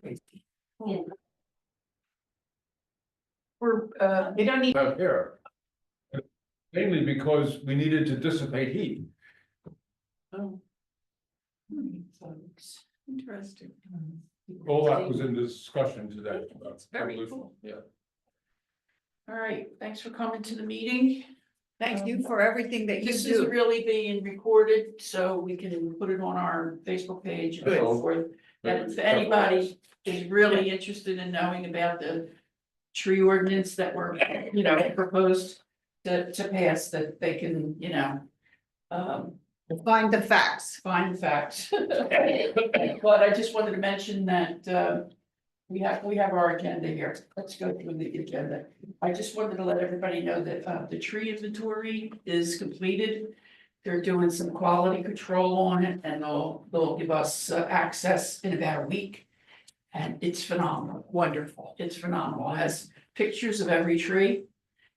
They don't need. Out here. Mainly because we needed to dissipate heat. Oh. Interesting. All that was in the discussion today. That's very cool. Yeah. All right, thanks for coming to the meeting. Thank you for everything that you This is do. really being recorded, so we can put it on our Facebook page and so Good. forth. And if anybody is really interested in knowing about the tree ordinance that were, proposed to pass, that they can, Find the facts. find the facts. But I just wanted to mention that, we have our agenda here. Let's go through the agenda. I just wanted to let everybody know that, the tree inventory is completed. They're doing some quality control on it, and they'll give us access in about a week. And it's phenomenal, wonderful. It's phenomenal. It has pictures of every tree.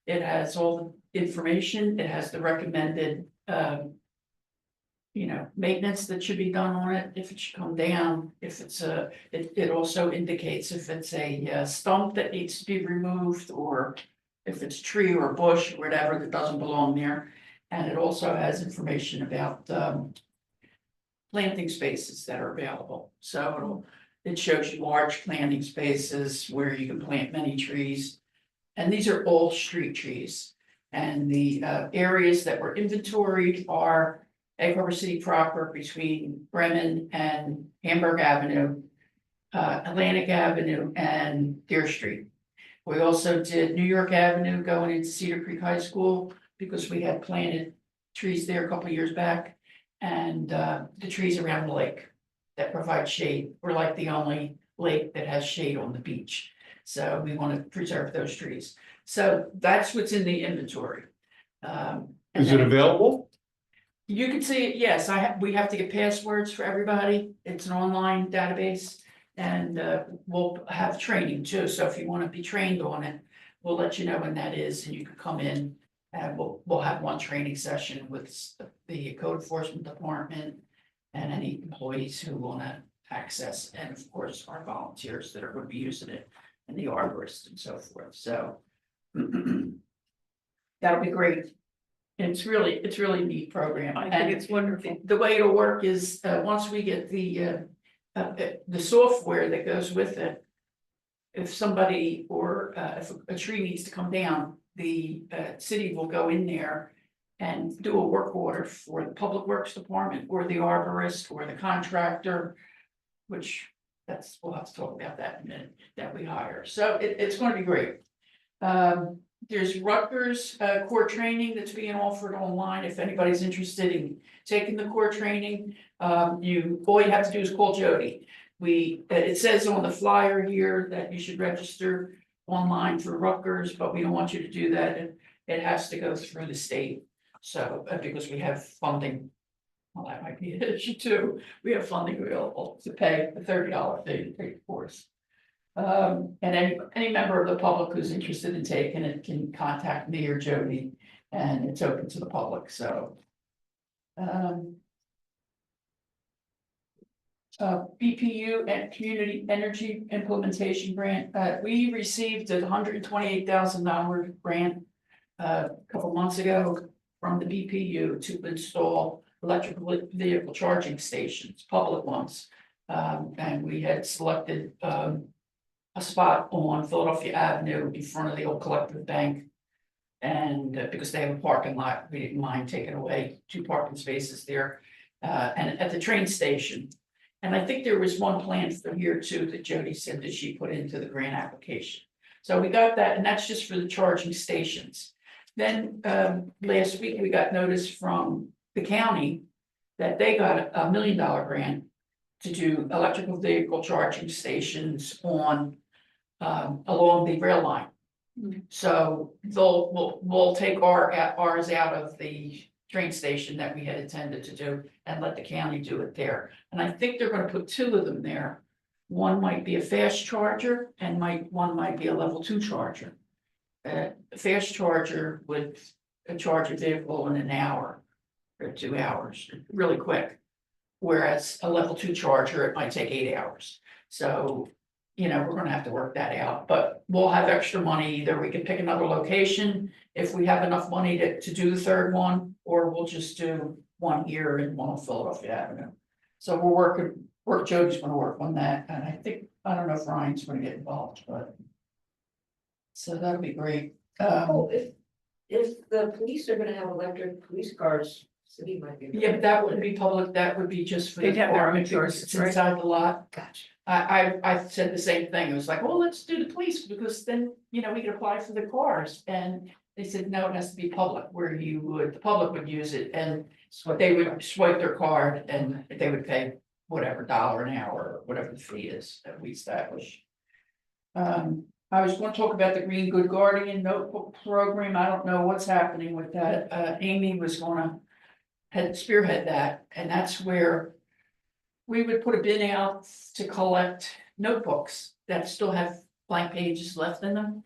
It has all the information. It has the recommended, maintenance that should be done on it, if it should come down, if it's it also indicates if it's a stump that needs to be removed, or if it's tree or bush, or whatever that doesn't belong there. And it also has information about planting spaces that are available. So it shows you large planting spaces where you can plant many trees. And these are all street trees. And the areas that were inventoried are Egg Harbor City proper between Bremen and Hamburg Avenue, Atlantic Avenue and Deer Street. We also did New York Avenue going into Cedar Creek High School because we had planted trees there a couple of years back. And the trees around the lake that provide shade. We're like the only lake that has shade on the beach. So we want to preserve those trees. So that's what's in the inventory. Is it available? You can see it, yes, we have to get passwords for everybody. It's an online database. And we'll have training too, so if you want to be trained on it, we'll let you know when that is, and you can come in. And we'll have one training session with the code enforcement department and any employees who want to access, and of course, our volunteers that are going to be using it, and the arborists and so forth, so. That'll be great. It's really a neat program. I think it's wonderful. The way it'll work is, once we get the software that goes with it. If somebody or if a tree needs to come down, the city will go in there and do a work order for the Public Works Department or the arborist or the contractor, which we'll have to talk about that in a minute, that we hire. So it's going to be great. There's Rutgers core training that's being offered online. If anybody's interested in taking the core training, all you have to do is call Jody. It says on the flyer here that you should register online for Rutgers, but we don't want you to do that. It has to go through the state. So because we have funding, well, that might be an issue too. We have funding available to pay the $30 fee to take the course. And any member of the public who's interested in taking it can contact me or Jody, and it's open to the public, so. BPU and Community Energy Implementation Grant, we received a $128,000 grant a couple months ago from the BPU to install electrical vehicle charging stations, public ones. And we had selected a spot on Philadelphia Avenue in front of the old Collective Bank. And because they have a parking lot, we didn't mind taking away 2 parking spaces there. And at the train station. And I think there was one plan for here too that Jody said that she put into the grant application. So we got that, and that's just for the charging stations. Then last week we got notice from the county that they got a $1 million grant to do electrical vehicle charging stations on along the rail line. So we'll take ours out of the train station that we had intended to do and let the county do it there. And I think they're going to put 2 of them there. One might be a fast charger and one might be a level 2 charger. A fast charger would charge a vehicle in an hour or 2 hours, really quick. Whereas a level 2 charger, it might take 8 hours. So you know, we're gonna have to work that out, but we'll have extra money, either we can pick another location. If we have enough money to do the third one, or we'll just do one here and one on Philadelphia Avenue. So Jody's gonna work on that, and I don't know if Ryan's gonna get involved, but. So that'll be great. Oh, if the police are gonna have electric police cars, city might be. Yeah, but that wouldn't be public, that would be just for the They'd have their own department, because choices, it's right? inside the lot. Gotcha. I said the same thing, it was like, well, let's do the police, because then, you know, we can apply for the cars, and they said, no, it has to be public, where the public would use it, and they would swipe their card, and they would pay whatever $1 an hour, or whatever the fee is that we establish. I was gonna talk about the Green Good Guardian notebook program, I don't know what's happening with that, Amy was gonna spearhead that, and that's where we would put a bin out to collect notebooks that still have blank pages left in them.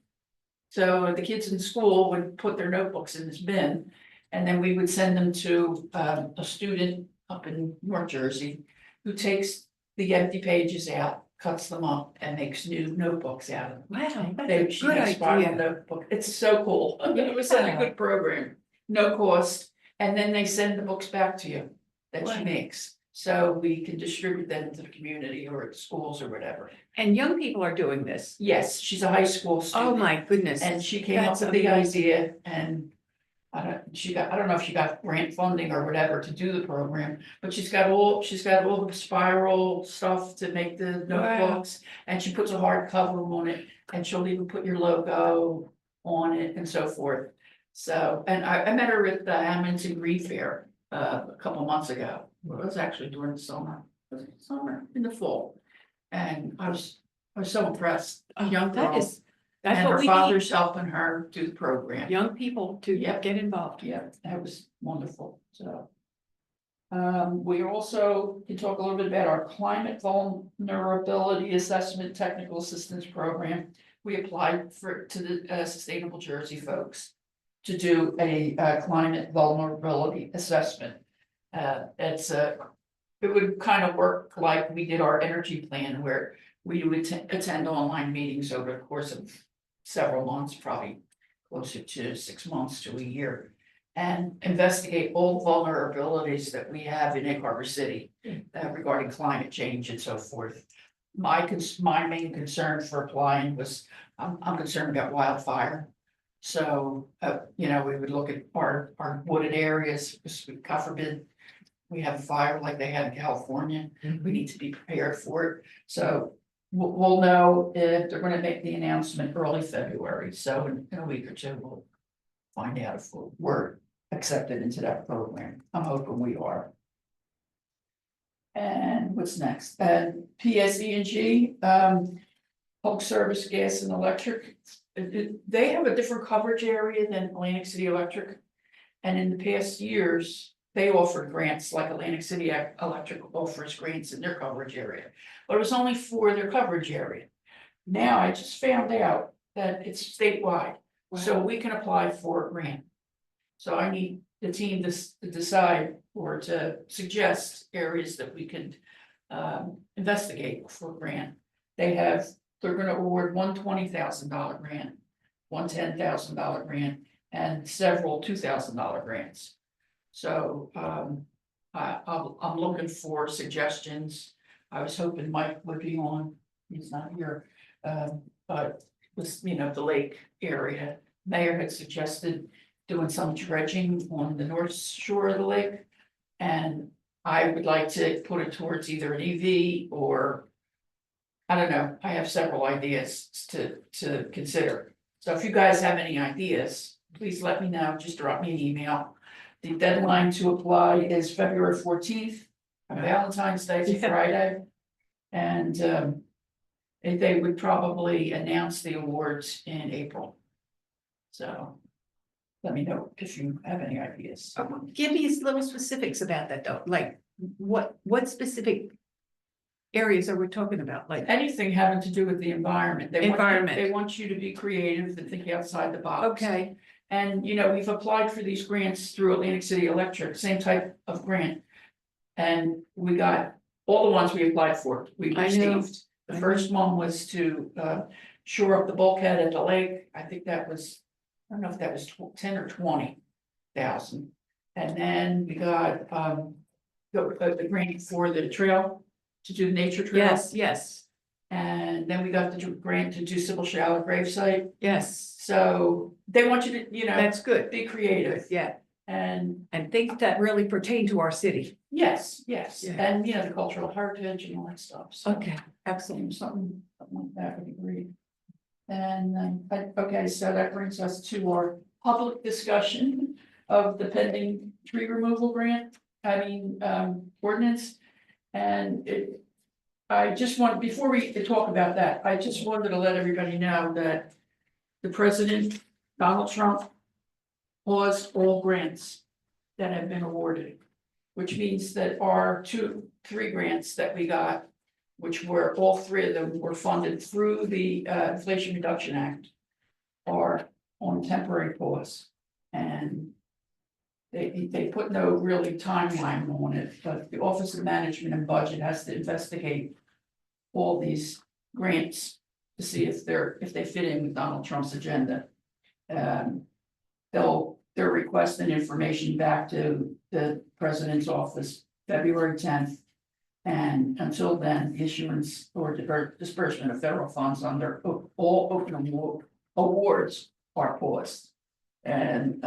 So the kids in school would put their notebooks in this bin, and then we would send them to a student up in North Jersey who takes the empty pages out, cuts them up, and makes new notebooks out of them. Wow, She makes spiral notebook. It's so cool. It was such a good program, no cost, and then they send the books back to you that she Wow. makes. So we can distribute them to the community or at schools or whatever. And young people are doing this. Yes, she's a high school Oh, student, my goodness. and she came up That's with the amazing. idea, and I don't know if she got grant funding or whatever to do the program, but she's got all the spiral stuff to make the notebooks. And she puts a hard cover on it, and she'll even put your logo on it and so forth. So, and I met her at the Hamilton Green Fair a couple months ago. Well, it was actually during the summer, in the fall. And I was so impressed, Oh, young that girl, is, that's and what her we need, father's helping her do the program. young people to Yep. get involved. Yeah, that was wonderful, so. We also can talk a little bit about our climate vulnerability assessment technical assistance program. We applied to the Sustainable Jersey folks to do a climate vulnerability assessment. It would kind of work like we did our energy plan, where we would attend online meetings over the course of several months, probably closer to 6 months to a year, and investigate all the vulnerabilities that we have in Egg Harbor City regarding climate change and so forth. My main concern for applying was, I'm concerned about wildfire. So, you know, we would look at our wooded areas, because God forbid we have a fire like they had in California, we need to be prepared for it. So we'll know if they're gonna make the announcement early February, so in a week or two, we'll find out if we're accepted into that program. I'm hoping we are. And what's next? And PSE&G, Public Service, Gas and Electric. They have a different coverage area than Atlantic City Electric. And in the past years, they offered grants like Atlantic City Electric offers grants in their coverage area. But it was only for their coverage area. Now I just found out that it's statewide, so we can apply for a grant. So I need the team to decide or to suggest areas that we could investigate for a grant. They're gonna award one $20,000 grant, one $10,000 grant, and several $2,000 grants. So I'm looking for suggestions. I was hoping Mike would be on, he's not here, but was, you know, the lake area. Mayor had suggested doing some dredging on the north shore of the lake. And I would like to put it towards either an EV or, I don't know, I have several ideas to consider. So if you guys have any ideas, please let me know, just drop me an email. The deadline to apply is February 14th, Valentine's Day is Friday. And they would probably announce the awards in April. So let me know if you have any ideas. Give me little specifics about that though, like what specific areas are we talking about, like? Anything having to do with the environment. Environment. They want you to be creative and think outside the box. Okay, And, you know, we've applied for these grants through Atlantic City Electric, same type of grant. And we got all the ones we applied for, we I know. received. The first one was to shore up the bulkhead at the lake. I think that was, I don't know if that was 10 or 20,000. And then we got the grant for the trail, to do the nature trail. Yes, yes, And then we got the grant to do Sybil Shallow gravesite. yes, So they want you to, that's good, be creative. yeah, And and things that really pertain to our city. yes, Yeah. and the cultural heritage and all that stuff. So Okay, excellent. something like that would be great. And okay, so that brings us to our public discussion of the pending tree removal grant, ordinance. And I just want, before we talk about that, I just wanted to let everybody know that the president, Donald Trump, paused all grants that have been awarded, which means that our three grants that we got, which were, all three of them were funded through the Inflation Reduction Act, are on temporary pause. And they put no really timeline on it, but the Office of Management and Budget has to investigate all these grants to see if they fit in with Donald Trump's agenda. They're requesting information back to the president's office February 10th. And until then, issuance or disbursement of federal funds under all open awards are paused. And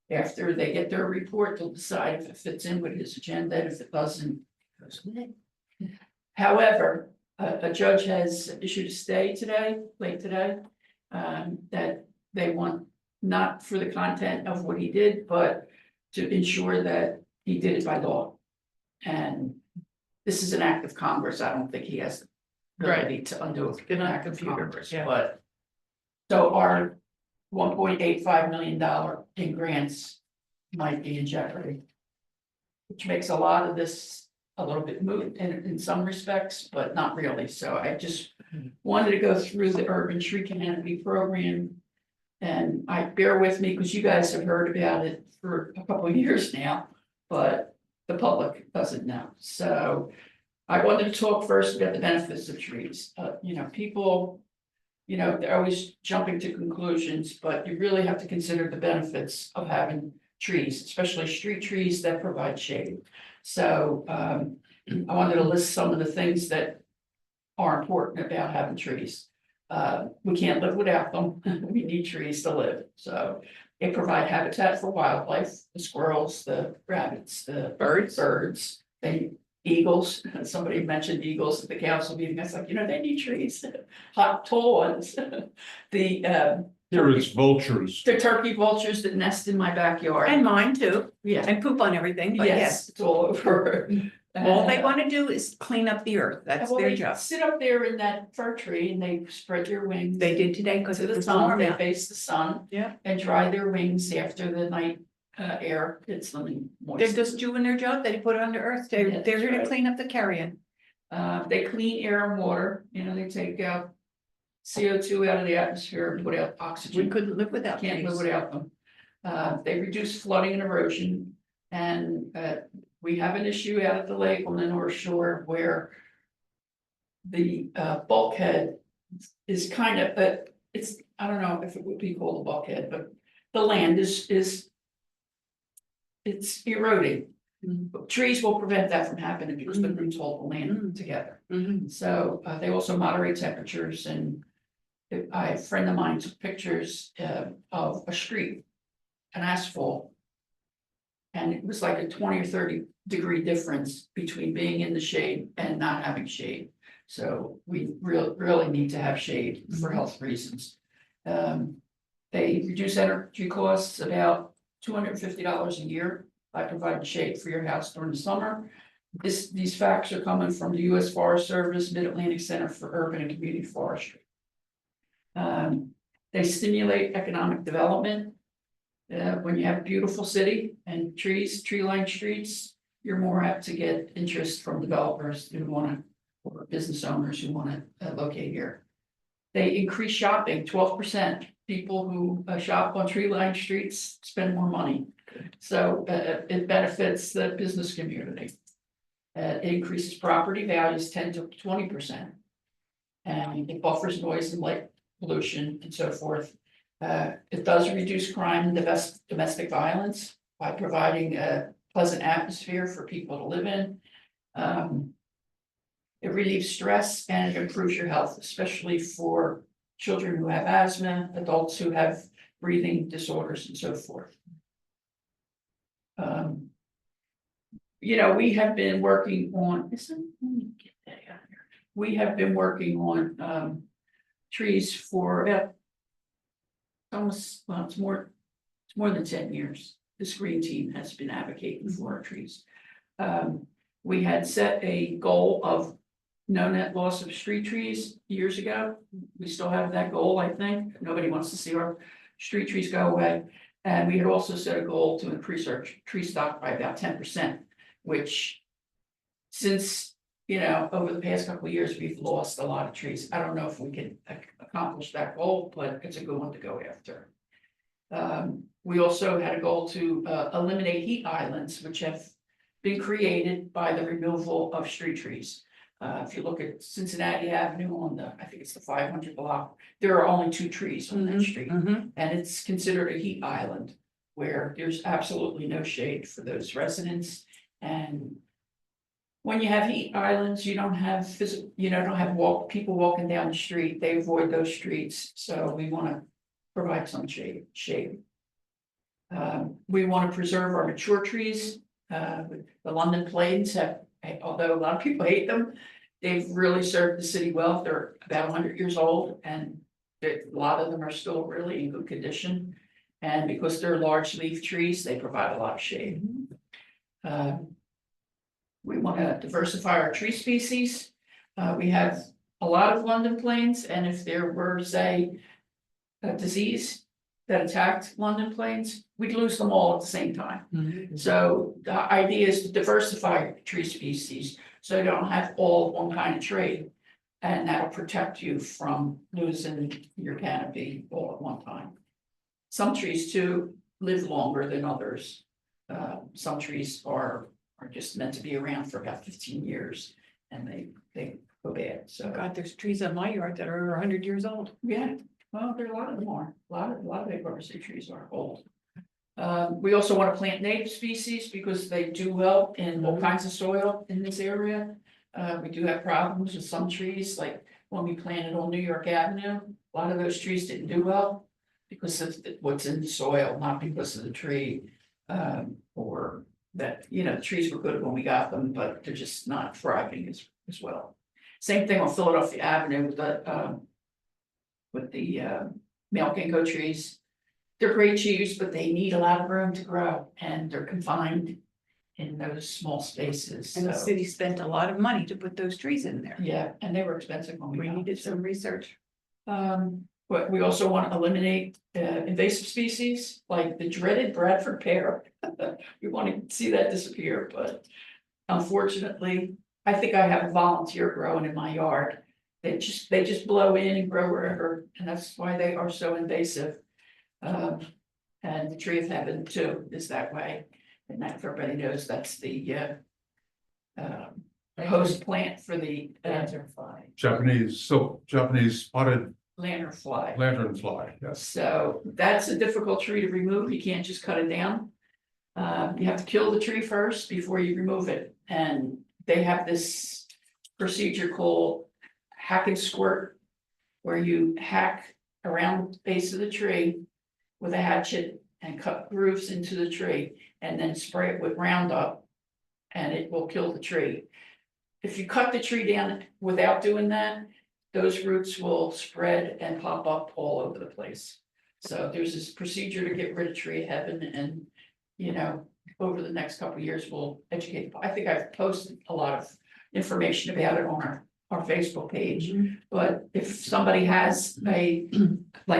after they get their report, they'll decide if it fits in with his agenda, and if it doesn't, it goes with it. However, a judge has issued a stay today, late today, that they want, not for the content of what he did, but to ensure that he did it by law. And this is an act of Congress. I don't think he has the ability to undo an act of Congress, yeah. but. So our $1.85 million in grants might be in jeopardy. Which makes a lot of this a little bit moot in some respects, but not really. So I just wanted to go through the urban tree canopy program. And bear with me, because you guys have heard about it for a couple of years now, but the public doesn't know. So I wanted to talk first about the benefits of trees. People, they're always jumping to conclusions, but you really have to consider the benefits of having trees, especially street trees that provide shade. So I wanted to list some of the things that are important about having trees. We can't live without them. We need trees to live. So they provide habitat for wildlife, the squirrels, the rabbits, the birds, eagles. Somebody mentioned eagles at the council meeting. I was like, they need trees, hot, tall ones. Here it's vultures. The turkey vultures that nest in my backyard. And mine too, Yeah, and poop on everything, but yes, yes, it's all over. all they want to do is clean up the earth, that's Well, their they job. sit up there in that fir tree and they spread their wings. They did today because To it the was sun, warm they out. face the sun. Yeah. And dry their wings after the night air hits them and They're moist. just doing their job, they put it under earth, Yeah, they're that's here to right. clean up the carrion. They clean air and water, they take out CO2 out of the atmosphere and put out We oxygen. couldn't live without Can't live trees. without them. They reduce flooding and erosion. And we have an issue out at the lake on the North Shore where the bulkhead is kind of, I don't know if it would be called a bulkhead, but the land is it's eroding. Trees will prevent that from happening because the roots hold the land together. Mhm. So they also moderate temperatures, and a friend of mine took pictures of a street, an asphalt. And it was like a 20 or 30 degree difference between being in the shade and not having shade. So we really need to have shade for health reasons. They reduce energy costs about $250 a year by providing shade for your house during the summer. These facts are coming from the U.S. Forest Service, Mid-Atlantic Center for Urban and Community Forestry. They stimulate economic development. When you have a beautiful city and tree-lined streets, you're more apt to get interest from developers who or business owners who want to locate here. They increase shopping, 12%. People who shop on tree-lined streets spend more money. So it benefits the business community. It increases property values 10 to 20%. and it buffers noise and light pollution and so forth. It does reduce crime and domestic violence by providing a pleasant atmosphere for people to live in. It relieves stress and it improves your health, especially for children who have asthma, adults who have breathing disorders and so forth. You know, we have been working on, let me get that out here. We have been working on trees for about almost, well, it's more than 10 years. This green team has been advocating for our trees. We had set a goal of no net loss of street trees years ago. We still have that goal, I think. Nobody wants to see our street trees go away. And we had also set a goal to increase our tree stock by about 10%, which since, you know, over the past couple of years, we've lost a lot of trees. I don't know if we can accomplish that goal, but it's a good one to go after. We also had a goal to eliminate heat islands, which have been created by the removal of street trees. If you look at Cincinnati Avenue on the, I think it's the 500 block, there are only 2 trees on that street. And it's considered a heat island where there's absolutely no shade for those residents. And when you have heat islands, you don't have people walking down the street. They avoid those streets. So we want to provide some shade. We want to preserve our mature trees. The London planes have, although a lot of people hate them, they've really served the city well. They're about 100 years old, and a lot of them are still really in good condition. And because they're large leaf trees, they provide a lot of shade. We want to diversify our tree species. We have a lot of London planes, and if there were, say, a disease that attacked London planes, we'd lose them all at the same time. So the idea is to diversify tree species, so you don't have all one kind of tree, and that'll protect you from losing your canopy all at one time. Some trees too live longer than others. Some trees are just meant to be around for about 15 years, and they go bad. So God, there's trees on my yard that are over 100 years old. yeah, well, there are a lot of them are. A lot of big rubbersy trees are old. We also want to plant native species because they do well in all kinds of soil in this area. We do have problems with some trees, like when we planted on New York Avenue, a lot of those trees didn't do well because of what's in the soil, not because of the tree. Or that, you know, the trees were good when we got them, but they're just not thriving as well. Same thing on Philadelphia Avenue with the male ginkgo trees. They're great trees, but they need a lot of room to grow, and they're confined in those small spaces. And the So, city spent a lot of money to put those trees in there. yeah, and they were expensive when we We got them. needed some research. But we also want to eliminate invasive species like the dreaded Bradford pear. We want to see that disappear, but unfortunately, I think I have a volunteer growing in my yard. They just blow in and grow wherever, and that's why they are so invasive. And the tree of heaven too is that way, and that everybody knows that's the host plant for the Japanese spotted lantern fly. yes. So that's a difficult tree to remove. You can't just cut it down. You have to kill the tree first before you remove it. And they have this procedure called hack and squirt, where you hack around the base of the tree with a hatchet and cut grooves into the tree and then spray it with Roundup, and it will kill the tree. If you cut the tree down without doing that, those roots will spread and pop up all over the place. So there's this procedure to get rid of tree of heaven, and, you know, over the next couple of years, we'll educate. I think I've posted a lot of information about it on our Facebook page. But if somebody has like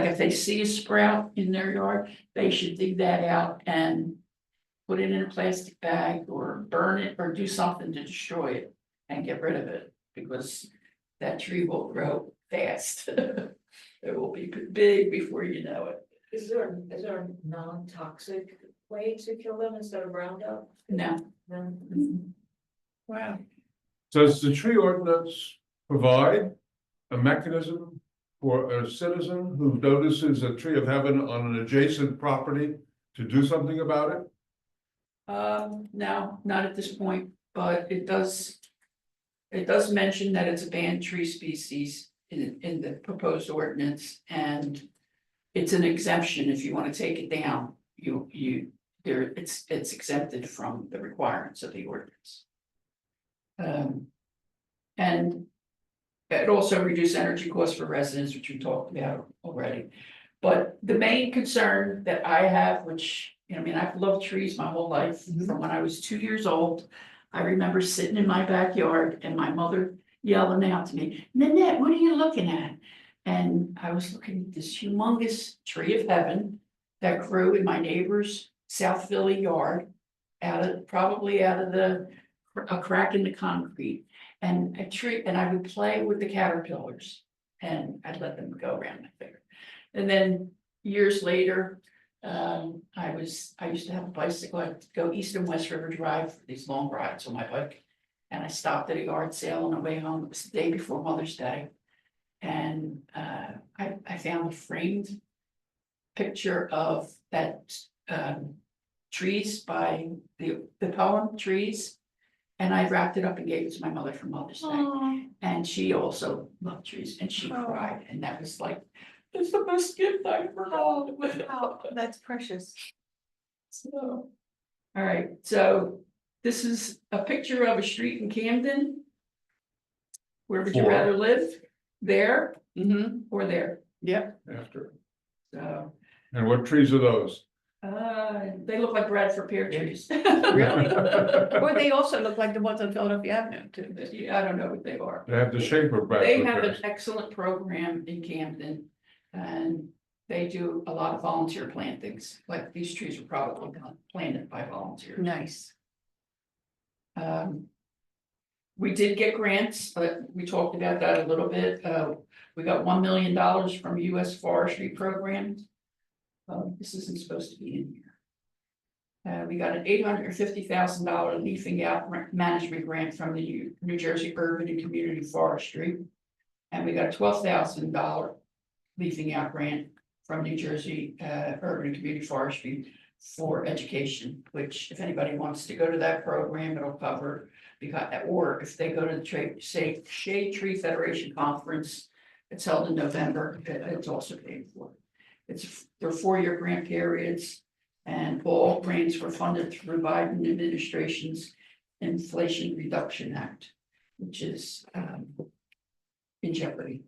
if they see a sprout in their yard, they should dig that out and put it in a plastic bag or burn it or do something to destroy it and get rid of it, because that tree will grow fast. It will be big before you know it. Is there a non-toxic way to kill them instead of Roundup? No. No? Wow. Does the tree ordinance provide a mechanism for a citizen who notices a tree of heaven on an adjacent property to do something about it? No, not at this point, but it does. It does mention that it's a banned tree species in the proposed ordinance, and it's an exemption if you want to take it down. It's exempted from the requirements of the ordinance. And it also reduced energy costs for residents, which we talked about already. But the main concern that I have, which, I mean, I've loved trees my whole life, from when I was 2 years old. I remember sitting in my backyard and my mother yelling out to me, "Nanette, what are you looking at?" And I was looking at this humongous tree of heaven that grew in my neighbor's South Philly yard, probably out of a crack in the concrete. And a tree, and I would play with the caterpillars, and I'd let them go around my finger. And then years later, I used to have a bicycle. I'd go east and west River Drive for these long rides on my bike. And I stopped at a yard sale on the way home. It was the day before Mother's Day. And I found a framed picture of that trees by the poem Trees. And I wrapped it up and gave it to my mother for Mother's Day. Aw. And she also loved trees, and she Oh. cried, and that was like, it's the best gift I ever got. Oh, that's precious. So, all right, so this is a picture of a street in Camden. Where would you Four. rather live? There Mm-hmm, or there? yep. After, So, and what trees are those? they look like Bradford pear trees. Really? Or they also look like the ones on Philadelphia Avenue too. Yeah, I don't know what they are. They have the shape of They Bradford have an pears. excellent program in Camden, and they do a lot of volunteer plantings, like these trees were probably planted by volunteers. Nice. We did get grants, but we talked about that a little bit. We got $1 million from US Forestry Programs. This isn't supposed to be in here. We got an $850,000 leafing out management grant from the New Jersey Urban and Community Forestry. And we got a $12,000 leafing out grant from New Jersey Urban and Community Forestry for education, which if anybody wants to go to that program, it'll cover. Or if they go to the Shade Tree Federation Conference, it's held in November, it's also paid for. They're 4-year grant periods, and all grants were funded through Biden administration's Inflation Reduction Act, which is in jeopardy.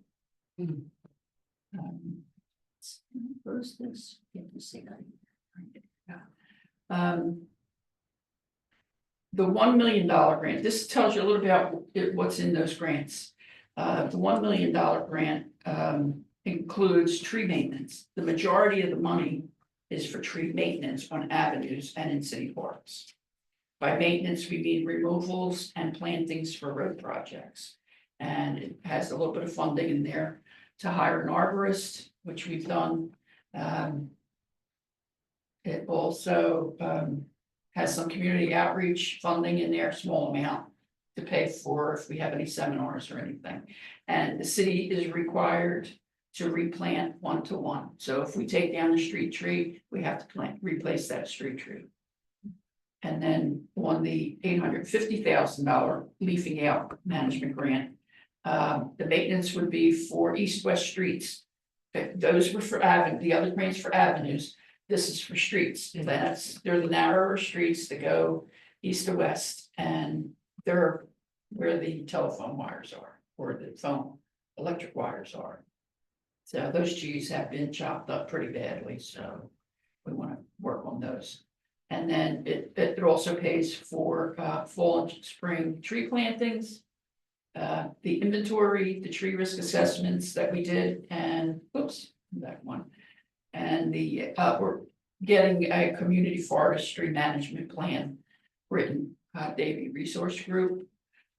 Where's this? Can't you see that? The $1 million grant, this tells you a little about what's in those grants. The $1 million grant includes tree maintenance. The majority of the money is for tree maintenance on avenues and in city parks. By maintenance, we mean removals and plantings for road projects. And it has a little bit of funding in there to hire an arborist, which we've done. It also has some community outreach funding in there, small amount, to pay for if we have any seminars or anything. And the city is required to replant 1-to-1. So if we take down the street tree, we have to replace that street tree. And then on the $850,000 leafing out management grant, the maintenance would be for east-west streets. Those were for the other grants for avenues. This is for streets. They're the narrower streets that go east to west, and they're where the telephone wires are, or the phone electric wires are. So those trees have been chopped up pretty badly, so we want to work on those. And then it also pays for fall and spring tree plantings, the inventory, the tree risk assessments that we did, and that one. And we're getting a community forestry management plan written, Davy Resource Group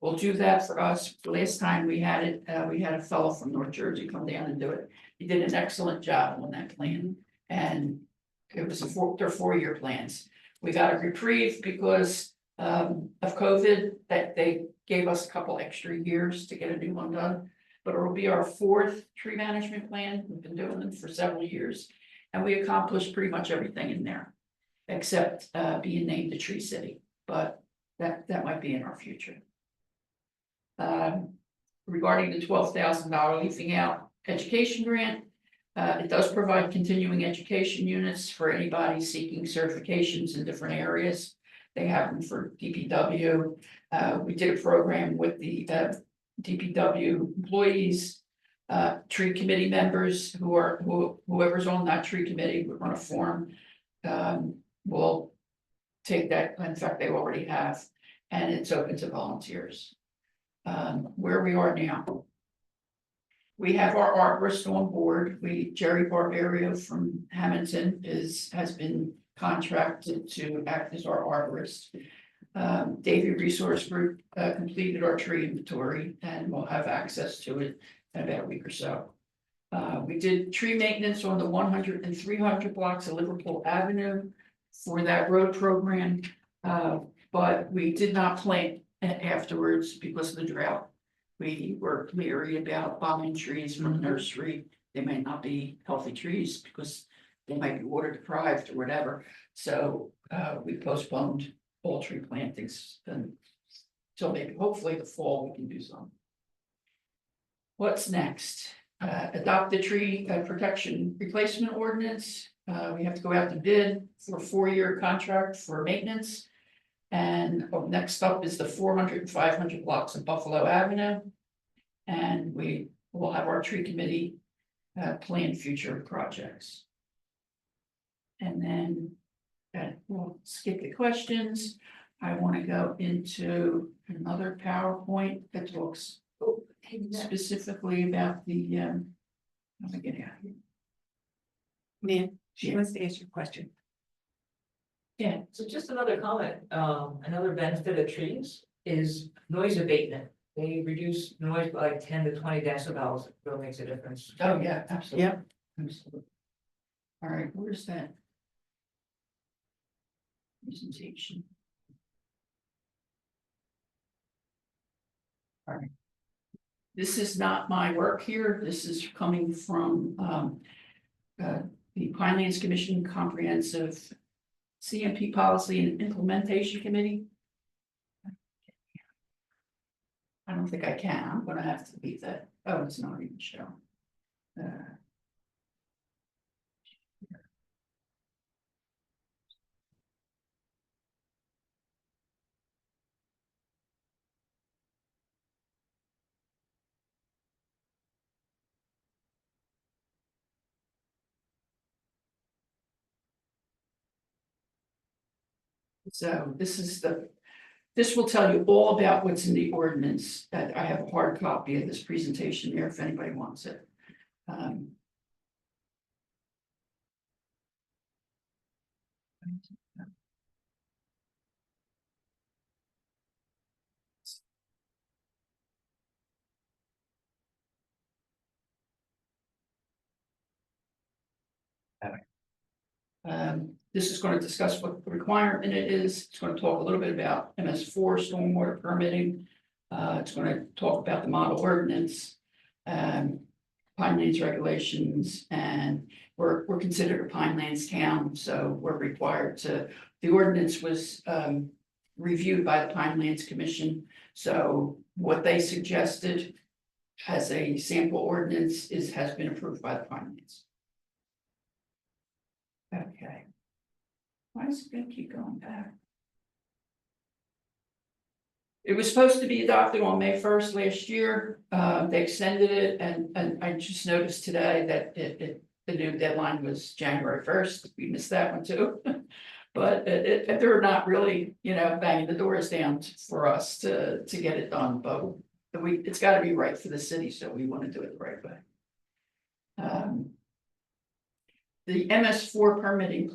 will do that for us. The last time we had it, we had a fellow from North Jersey come down and do it. He did an excellent job on that plan, and it was their 4-year plans. We got a reprieve because of COVID, that they gave us a couple extra years to get a new one done. but it'll be our fourth tree management plan. We've been doing them for several years. And we accomplished pretty much everything in there, except being named a tree city, but that might be in our future. Regarding the $12,000 leafing out education grant, it does provide continuing education units for anybody seeking certifications in different areas. They have them for DPW. We did a program with the DPW employees, tree committee members whoever's on that tree committee, we're gonna form. Will take that, in fact, they already have, and it's open to volunteers. Where we are now. We have our arborist on board. Jerry Barbario from Hamilton has been contracted to act as our arborist. Davy Resource Group completed our tree inventory and we'll have access to it in about a week or so. We did tree maintenance on the 100 and 300 blocks of Liverpool Avenue for that road program. But we did not plant afterwards because of the drought. We were leery about buying trees from a nursery. They may not be healthy trees because they might be water deprived or whatever. So we postponed all tree plantings until maybe hopefully the fall we can do some. What's next? Adopt the tree protection replacement ordinance. We have to go out to bid for a 4-year contract for maintenance. And next up is the 400 and 500 blocks of Buffalo Avenue. And we will have our tree committee plan future projects. And then we'll skip the questions. I want to go into another PowerPoint that talks specifically about the, let me get out here. Man, she Yeah. wants to ask your question. Yeah, So just another comment, another benefit of trees is noise abatement. They reduce noise by like 10 to 20 decibels, it really makes a difference. oh, yeah, absolutely. Yeah. Absolutely. All right, where's that? Presentation. All right. This is not my work here. This is coming from the Pinelands Commission Comprehensive CMP Policy and Implementation Committee. I don't think I can. I'm gonna have to leave that. Oh, it's not even showing. So this will tell you all about what's in the ordinance. That I have a hard copy of this presentation there if anybody wants it. This is going to discuss what the requirement it is. It's going to talk a little bit about MS4 stormwater permitting. It's going to talk about the model ordinance, Pinelands regulations, and we're considered a Pinelands town, so we're required to. The ordinance was reviewed by the Pinelands Commission. So what they suggested as a sample ordinance has been approved by the Pinelands. Okay. Why is it gonna keep going back? It was supposed to be adopted on May 1st last year. They extended it and I just noticed today that the new deadline was January 1st. We missed that one too. But they're not really, banging the doors down for us to get it done, but it's gotta be right for the city, so we want to do it the right way. The MS4 permitting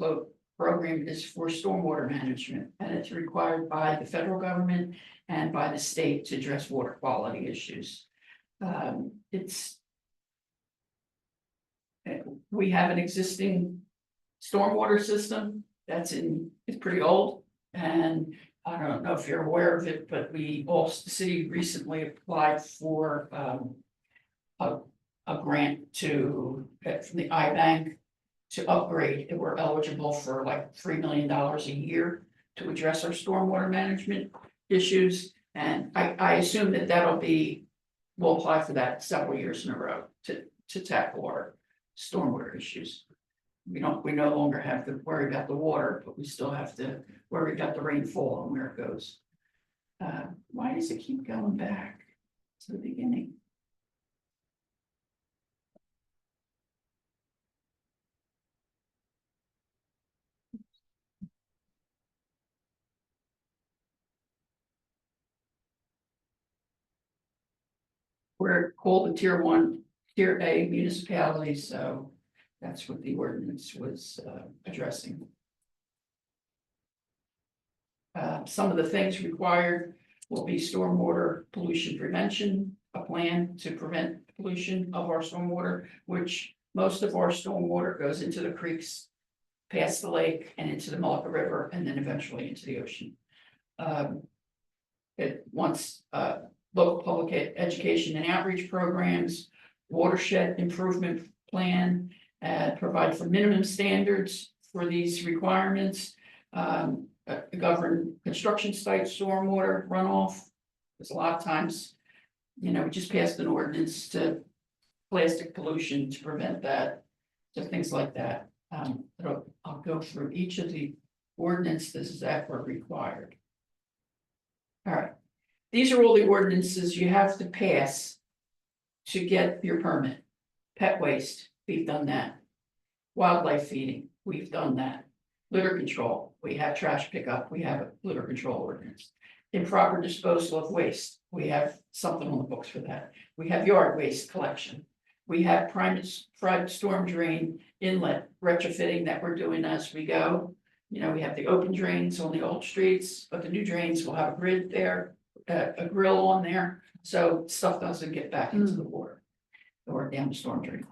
program is for stormwater management, and it's required by the federal government and by the state to address water quality issues. We have an existing stormwater system it's pretty old, and I don't know if you're aware of it, but the city recently applied for grant to, from the iBank to upgrade, and we're eligible for like $3 million a year to address our stormwater management issues. And I assume that that'll be, we'll apply for that several years in a row to tackle our stormwater issues. We no longer have to worry about the water, but we still have to worry about the rainfall and where it goes. Why does it keep going back to the beginning? We're called the tier A municipality, so that's what the ordinance was addressing. Some of the things required will be stormwater pollution prevention, a plan to prevent pollution of our stormwater, which most of our stormwater goes into the creeks, past the lake and into the Mullica River, and then eventually into the ocean. It wants local public education and outreach programs, watershed improvement plan, provide for minimum standards for these requirements, govern construction site stormwater runoff. There's a lot of times, we just passed an ordinance to plastic pollution to prevent that, so things like that. I'll go through each of the ordinances that were required. All right, these are all the ordinances you have to pass to get your permit. Pet waste, we've done that. Wildlife feeding, we've done that. Litter control, we have trash pickup, we have a litter control ordinance. Improper disposal of waste, we have something on the books for that. We have yard waste collection. We have private storm drain inlet retrofitting that we're doing as we go. We have the open drains on the old streets, but the new drains will have a grid there, a grill on there, so stuff doesn't get back into the water or down the storm drain.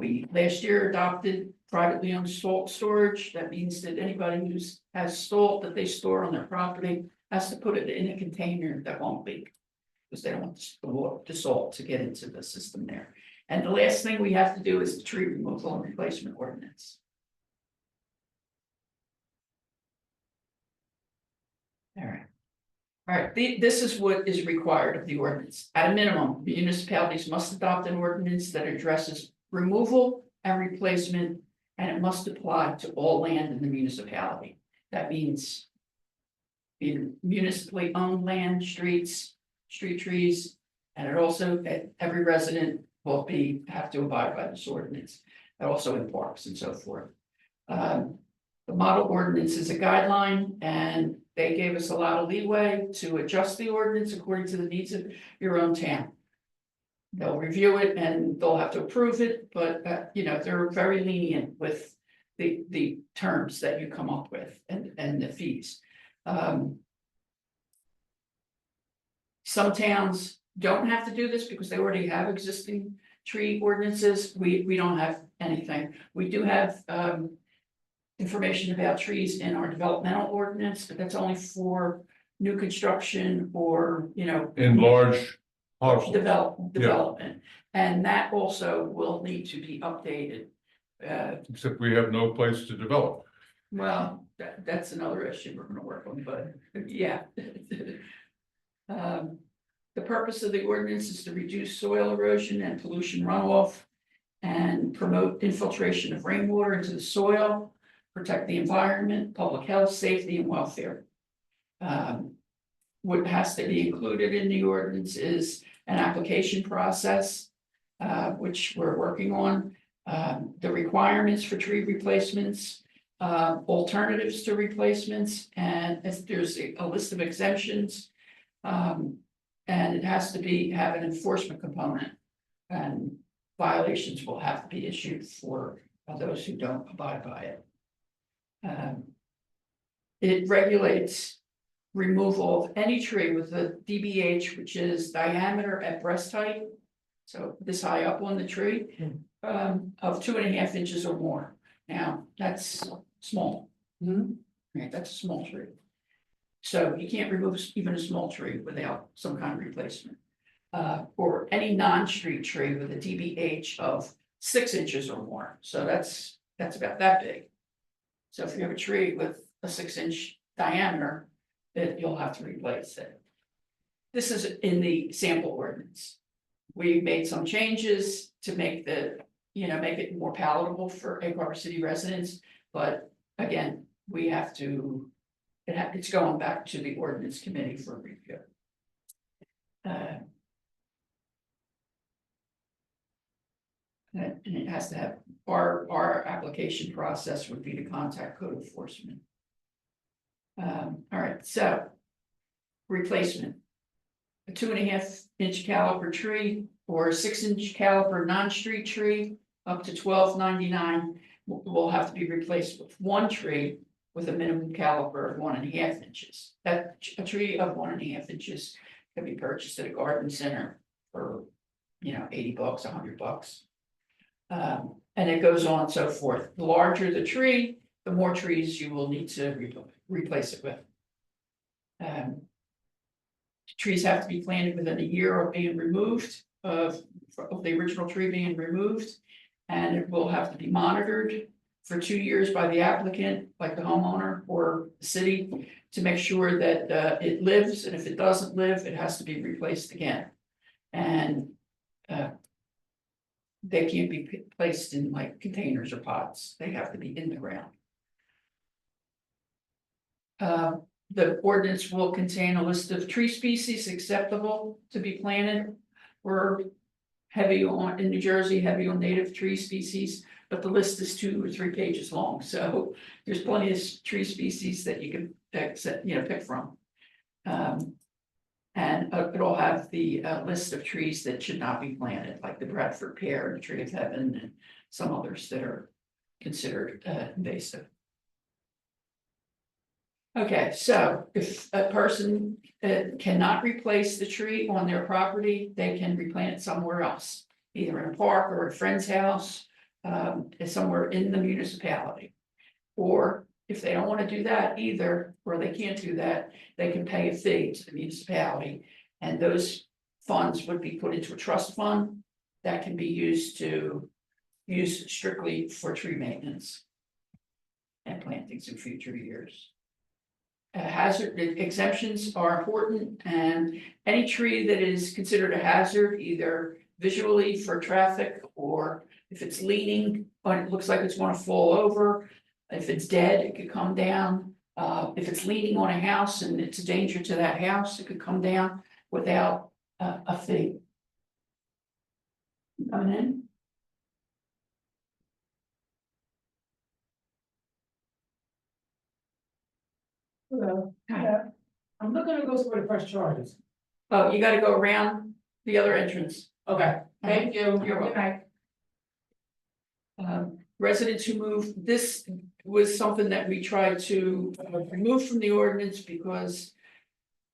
We last year adopted privately owned salt storage. That means that anybody has salt that they store on their property has to put it in a container that won't leak, because they don't want the salt to get into the system there. And the last thing we have to do is the tree removal and replacement ordinance. All right, this is what is required of the ordinance. At a minimum, municipalities must adopt an ordinance that addresses removal and replacement, and it must apply to all land in the municipality. That means in municipally owned land, streets, street trees, and it also, every resident will have to abide by this ordinance, and also in parks and so forth. The model ordinance is a guideline, and they gave us a lot of leeway to adjust the ordinance according to the needs of your own town. They'll review it and they'll have to approve it, but they're very lenient with the terms that you come up with and the fees. Some towns don't have to do this because they already have existing tree ordinances. We don't have anything. We do have information about trees in our developmental ordinance, but that's only for new construction or In large parcels. development, and that also will need to be updated. Except we have no place to develop. Well, that's another issue we're gonna work on, but yeah. The purpose of the ordinance is to reduce soil erosion and pollution runoff and promote infiltration of rainwater into the soil, protect the environment, public health, safety, and welfare. What has to be included in the ordinance is an application process, which we're working on, the requirements for tree replacements, alternatives to replacements, and if there's a list of exemptions, and it has to have an enforcement component, and violations will have to be issued for those who don't abide by it. It regulates removal of any tree with a DBH, which is diameter at breast height, so this high up on the tree, of 2.5 inches or more. Now, that's small. Right, that's a small tree. So you can't remove even a small tree without some kind of replacement. or any non-street tree with a DBH of 6 inches or more, so that's about that big. So if you have a tree with a 6-inch diameter, then you'll have to replace it. This is in the sample ordinance. We made some changes to make make it more palatable for Egg Harbor City residents, but again, we have to, it's going back to the ordinance committee for review. And it has to have, our application process would be to contact code enforcement. All right, so replacement. A 2.5-inch caliber tree or a 6-inch caliber non-street tree up to $12.99 will have to be replaced with one tree with a minimum caliber of 1.5 inches. That a tree of 1.5 inches can be purchased at a garden center for, $80, $100. And it goes on and so forth. The larger the tree, the more trees you will need to replace it with. Trees have to be planted within a year of being removed, of the original tree being removed. And it will have to be monitored for 2 years by the applicant, like the homeowner or the city, to make sure that it lives, and if it doesn't live, it has to be replaced again. And they can't be placed in like containers or pots, they have to be in the ground. The ordinance will contain a list of tree species acceptable to be planted. We're heavy on, in New Jersey, heavy on native tree species, but the list is 2 or 3 pages long, so there's plenty of tree species that you can pick from. And it'll have the list of trees that should not be planted, like the Bradford pear, the tree of heaven, and some others that are considered invasive. Okay, so if a person cannot replace the tree on their property, they can replant it somewhere else, either in a park or a friend's house, somewhere in the municipality. Or if they don't want to do that either, or they can't do that, they can pay a fee to the municipality. And those funds would be put into a trust fund that can be used strictly for tree maintenance and plantings in future years. Hazard exemptions are important, and any tree that is considered a hazard, either visually for traffic, or if it's leaning, or it looks like it's going to fall over, if it's dead, it could come down. If it's leaning on a house and it's a danger to that house, it could come down without a fee. Coming in? Hello, Hi. yeah, I'm not gonna go through the press charges. Oh, you gotta go around the other entrance. Okay, thank you. You're welcome. Residents who move, this was something that we tried to remove from the ordinance because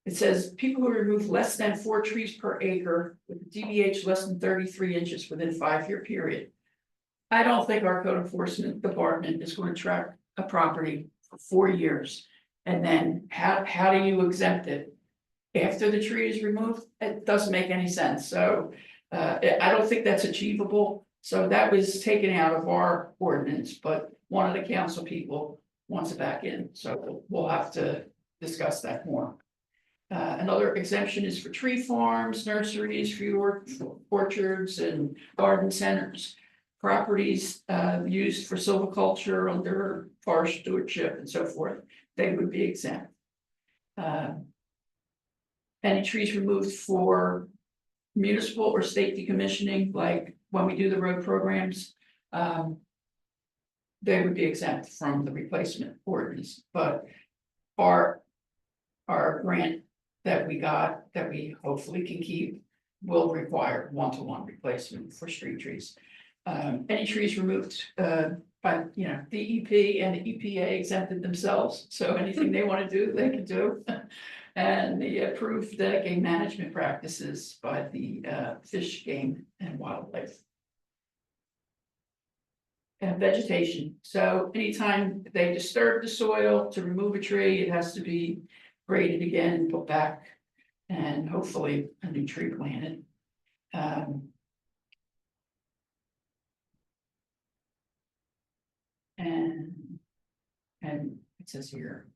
it says people who remove less than 4 trees per acre with a DBH less than 33 inches within a 5-year period. I don't think our code enforcement department is going to track a property for 4 years. And then how do you exempt it after the tree is removed? It doesn't make any sense. So I don't think that's achievable. So that was taken out of our ordinance, but one of the council people wants it back in. So we'll have to discuss that more. Another exemption is for tree farms, nurseries, fruit orchards, and garden centers. Properties used for silviculture under forest stewardship and so forth, they would be exempt. Any trees removed for municipal or state decommissioning, like when we do the road programs, they would be exempt from the replacement ordinance. But our grant that we got, that we hopefully can keep, will require 1-to-1 replacement for street trees. Any trees removed by DEP and the EPA exempted themselves, so anything they want to do, they can do. And the approved game management practices by the Fish, Game and Wildlife. And vegetation, so anytime they disturb the soil to remove a tree, it has to be graded again and put back, and hopefully a new tree planted. Um, And it says here.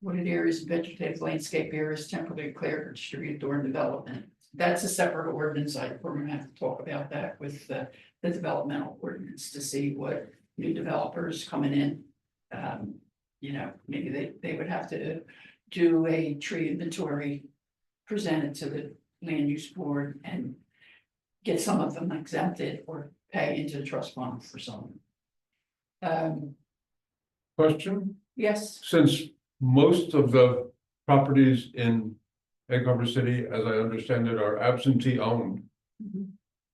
Wooded areas, vegetative landscape areas temporarily declared or distributed during development. That's a separate ordinance. We're gonna have to talk about that with the developmental ordinance to see what new developers coming in. You know, maybe they would have to do a tree inventory. Present it to the land use board and get some of them exempted or pay into the trust fund for some. Question, Yes, since most of the properties in Egg Harbor City, as I understand it, are absentee owned. Mhm.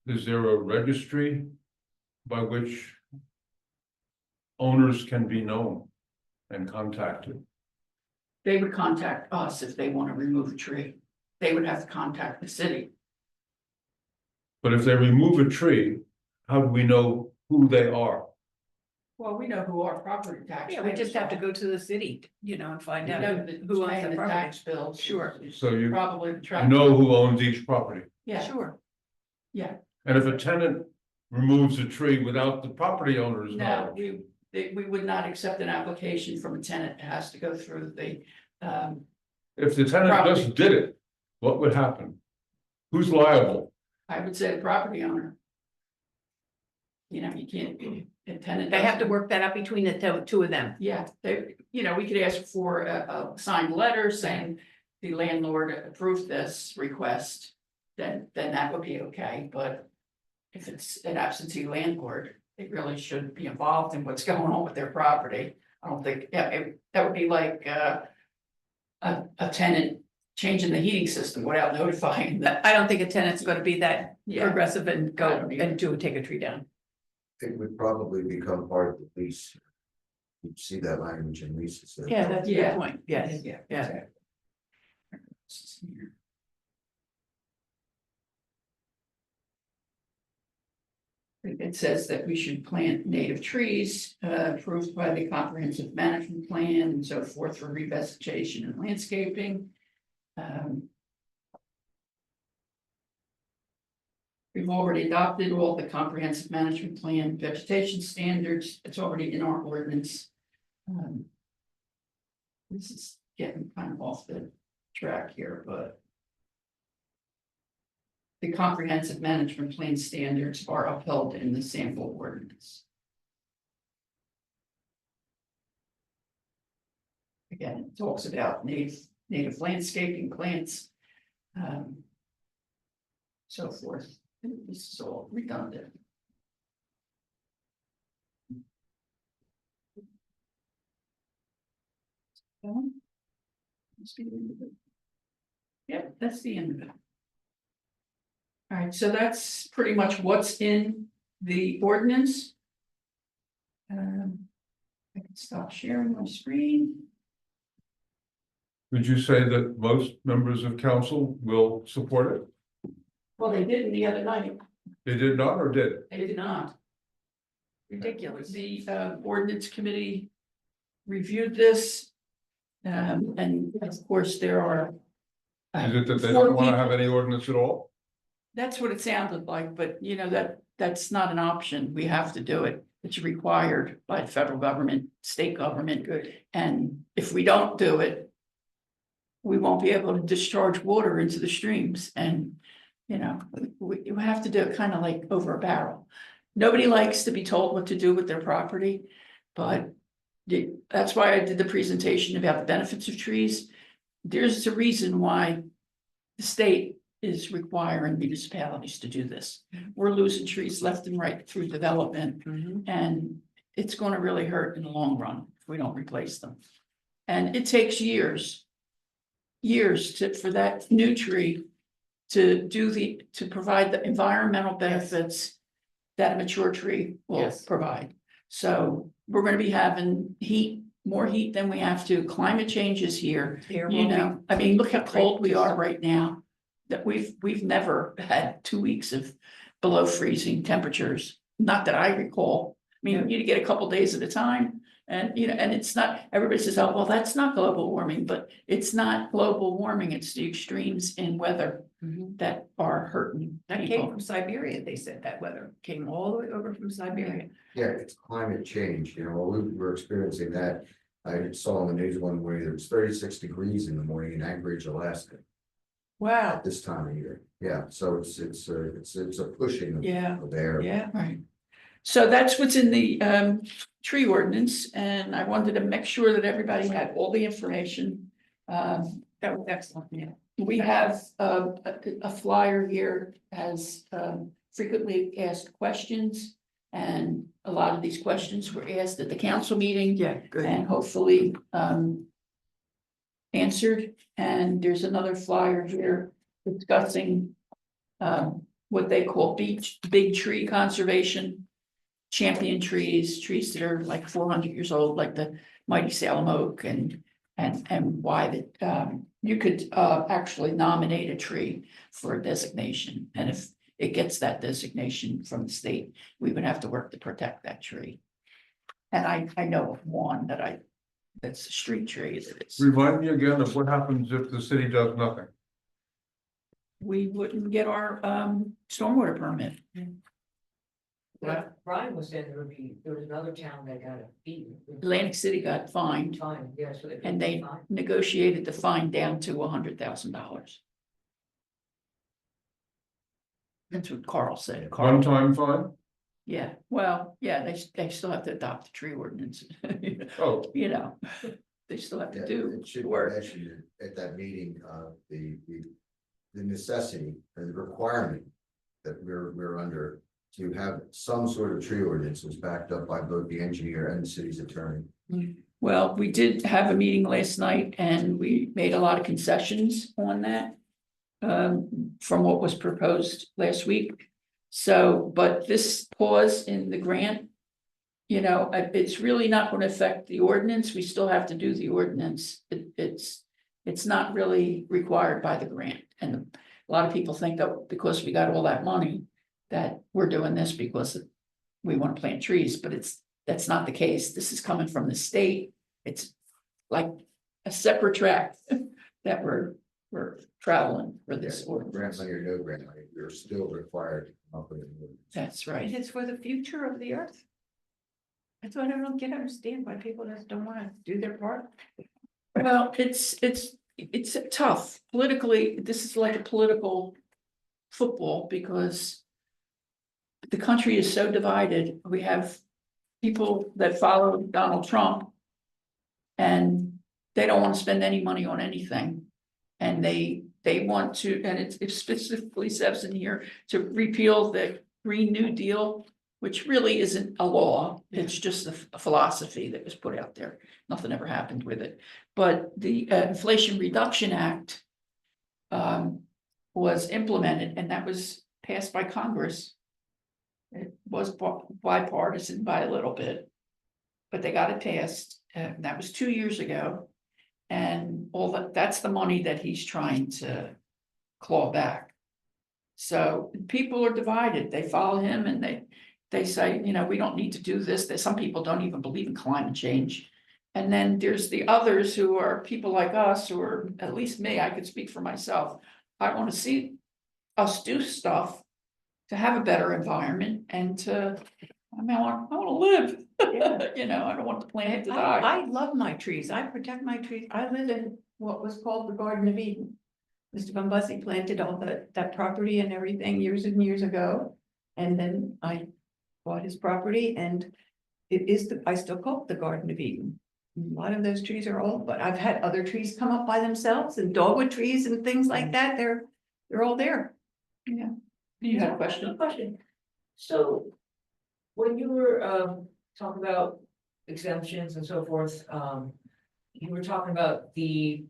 Is there a registry by which owners can be known and contacted? they would contact us if they want to remove a tree. They would have to contact the city. But if they remove a tree, how do we know who they are? Well, we know who our property tax. Yeah, we just have to go to the city, and find out who owns Paying the the property. tax bills. Sure. So you Probably the track. know who owns each property. Yeah, Sure. yeah. And if a tenant removes a tree without the property owner's No, knowledge, we would not accept an application from a tenant. It has to go through the, if the tenant Property. just did it, what would happen? Who's liable? I would say the property owner. You know, you can't, a tenant. They have to doesn't- work that out between the two of them. Yeah, we could ask for a signed letter saying the landlord approved this request. Then that would be okay, but if it's an absentee landlord, they really shouldn't be involved in what's going on with their property. I don't think, that would be like, a tenant changing the heating system without notifying them. I don't think a tenant's gonna be that Yeah. progressive and I go don't either. and take a tree down. It would probably become part of the lease. You'd see that language in leases. Yeah, that's a Yeah. good point, yes. Yeah. Yeah. Exactly. It says that we should plant native trees, approved by the comprehensive management plan and so forth for revegetation and landscaping. We've already adopted all the comprehensive management plan vegetation standards. It's already in our ordinance. This is getting kind of off the track here, but. The comprehensive management plan standards are upheld in the sample ordinance. Again, it talks about native landscaping plants. So forth. This is all redundant. Must be the end of it. Yep, that's the end of it. All right, so that's pretty much what's in the ordinance. I can stop sharing my screen. would you say that most members of council will support it? Well, they didn't the other night. They did not or did? They did not. Ridiculous. The ordinance committee reviewed this. And of course, there are. Is it that they four don't want to people- have any ordinance at all? That's what it sounded like, but that's not an option. We have to do it. It's required by the federal government, state government. Good. And if we don't do it, we won't be able to discharge water into the streams and, we have to do it kind of like over a barrel. Nobody likes to be told what to do with their property, but that's why I did the presentation about the benefits of trees. There's a reason why the state is requiring municipalities to do this. We're losing trees left and right through development. Mhm. And it's gonna really hurt in the long run if we don't replace them. And it takes years. For that new tree to provide the environmental benefits that a mature tree will Yes. provide. So we're gonna be having more heat than we have to. Climate change is here. Here You will be- know, I mean, look how cold we Great. are right now. That we've never had 2 weeks of below freezing temperatures, not that I recall. I mean, you get a couple days at a time, And, you know, and it's not, everybody says, oh, well, that's not global warming, but it's not global warming, it's the extremes in weather that are hurting That came people. from Siberia, they said that weather came all the way over from Siberia. Yeah, it's climate change, you know, we were experiencing that. I saw on the news one where it was 36 degrees in the morning in Anchorage, Alaska, Wow. at this time of year. Yeah, so it's a pushing Yeah, of air. Yeah. right. So that's what's in the tree ordinance, and I wanted to make sure that everybody had all the information. That was excellent, yeah. We have a flyer here, has frequently asked questions. And a lot of these questions were asked at the council meeting. Yeah, good. And hopefully answered. And there's another flyer here discussing what they call big tree conservation. Champion trees that are like 400 years old, like the mighty Salem oak, and why that you could actually nominate a tree for a designation. And if it gets that designation from the state, we would have to work to protect that tree. And I know of one that's a street tree that it's, Remind me again of what happens if the city does nothing. we wouldn't get our stormwater permit. Well, Brian was saying there was another town that got a fee. Atlantic City got fined, Fine, yeah, so they. and they negotiated the fine down to $100,000. That's what Carl said. Carl, One-time fine? yeah, well, yeah, they still have to adopt the tree ordinance. Oh, You know, they still have to Yeah, do it should be work. mentioned at that meeting, the necessity and the requirement that we're under to have some sort of tree ordinance was backed up by both the engineer and the city's attorney. Well, we did have a meeting last night and we made a lot of concessions on that. From what was proposed last week. So, but this pause in the grant, you know, it's really not going to affect the ordinance. We still have to do the ordinance. It's not really required by the grant. And a lot of people think that because we got all that money, that we're doing this because we want to plant trees, but that's not the case. This is coming from the state. It's like a separate track that we're traveling for this Grant ordinance. money or no grant money, we're still required to come up with an ordinance. That's And right. it's for the future of the earth. That's what I don't understand why people just don't wanna do their part. Well, it's tough politically. This is like a political football because the country is so divided. We have people that follow Donald Trump and they don't want to spend any money on anything. And they want to, and it specifically says in here to repeal the Green New Deal, which really isn't a law. It's just a philosophy that was put out there. Nothing ever happened with it. But the Inflation Reduction Act was implemented, and that was passed by Congress. It was bipartisan by a little bit, but they got it passed, and that was 2 years ago. And that's the money that he's trying to claw back. So people are divided. They follow him and they say, you know, we don't need to do this. That some people don't even believe in climate change. And then there's the others who are people like us, or at least me, I could speak for myself. I want to see us do stuff to have a better environment and to, I mean, I want to live. You know, I don't want the planet to die. I love my trees. I protect my trees. I live in what was called the Garden of Eden. Mr. Van Bussy planted all that property and everything years and years ago. And then I bought his property and I still call it the Garden of Eden. A lot of those trees are old, but I've had other trees come up by themselves and dogwood trees and things like that. They're all there. Yeah. You had a question? Question. So when you were talking about exemptions and so forth, you were talking about the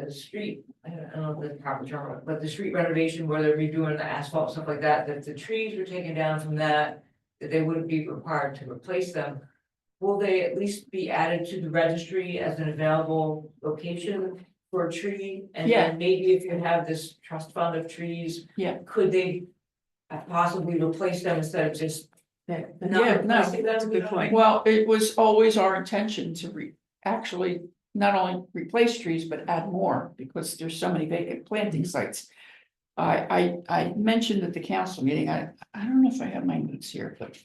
street, I don't know the proper term, but the street renovation where they're redoing the asphalt, stuff like that, that the trees were taken down from that they wouldn't be required to replace them. Will they at least be added to the registry as an available location for a tree? And Yeah. then maybe if you have this trust fund of trees. Yeah. Could they possibly replace them instead of just Yeah, no, that's a good point. Well, it was always our intention to actually not only replace trees, but add more, because there's so many vacant planting sites. I mentioned at the council meeting, I don't know if I have my notes here, but.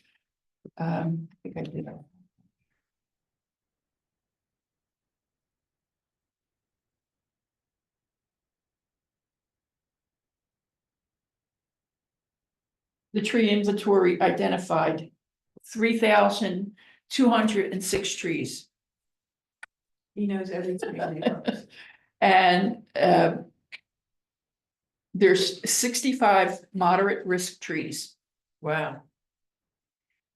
I think I did. The tree inventory identified 3,206 trees. He knows everything. And there's 65 moderate risk trees Wow.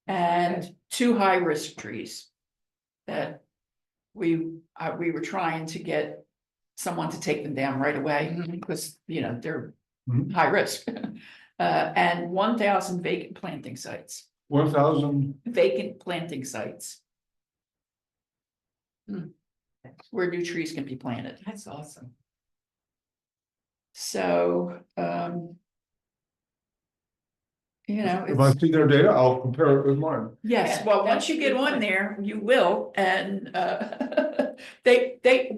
and 2 high risk trees. That we were trying to get someone to take them down right away, because, you know, they're Mhm. high risk. And 1,000 vacant planting sites, 1,000, vacant planting sites. Where new trees can be planted. That's awesome. So, you know, if I it's, see their data, I'll compare it with mine. yes, Yeah, well, that's once you a get good on point. there, you will, and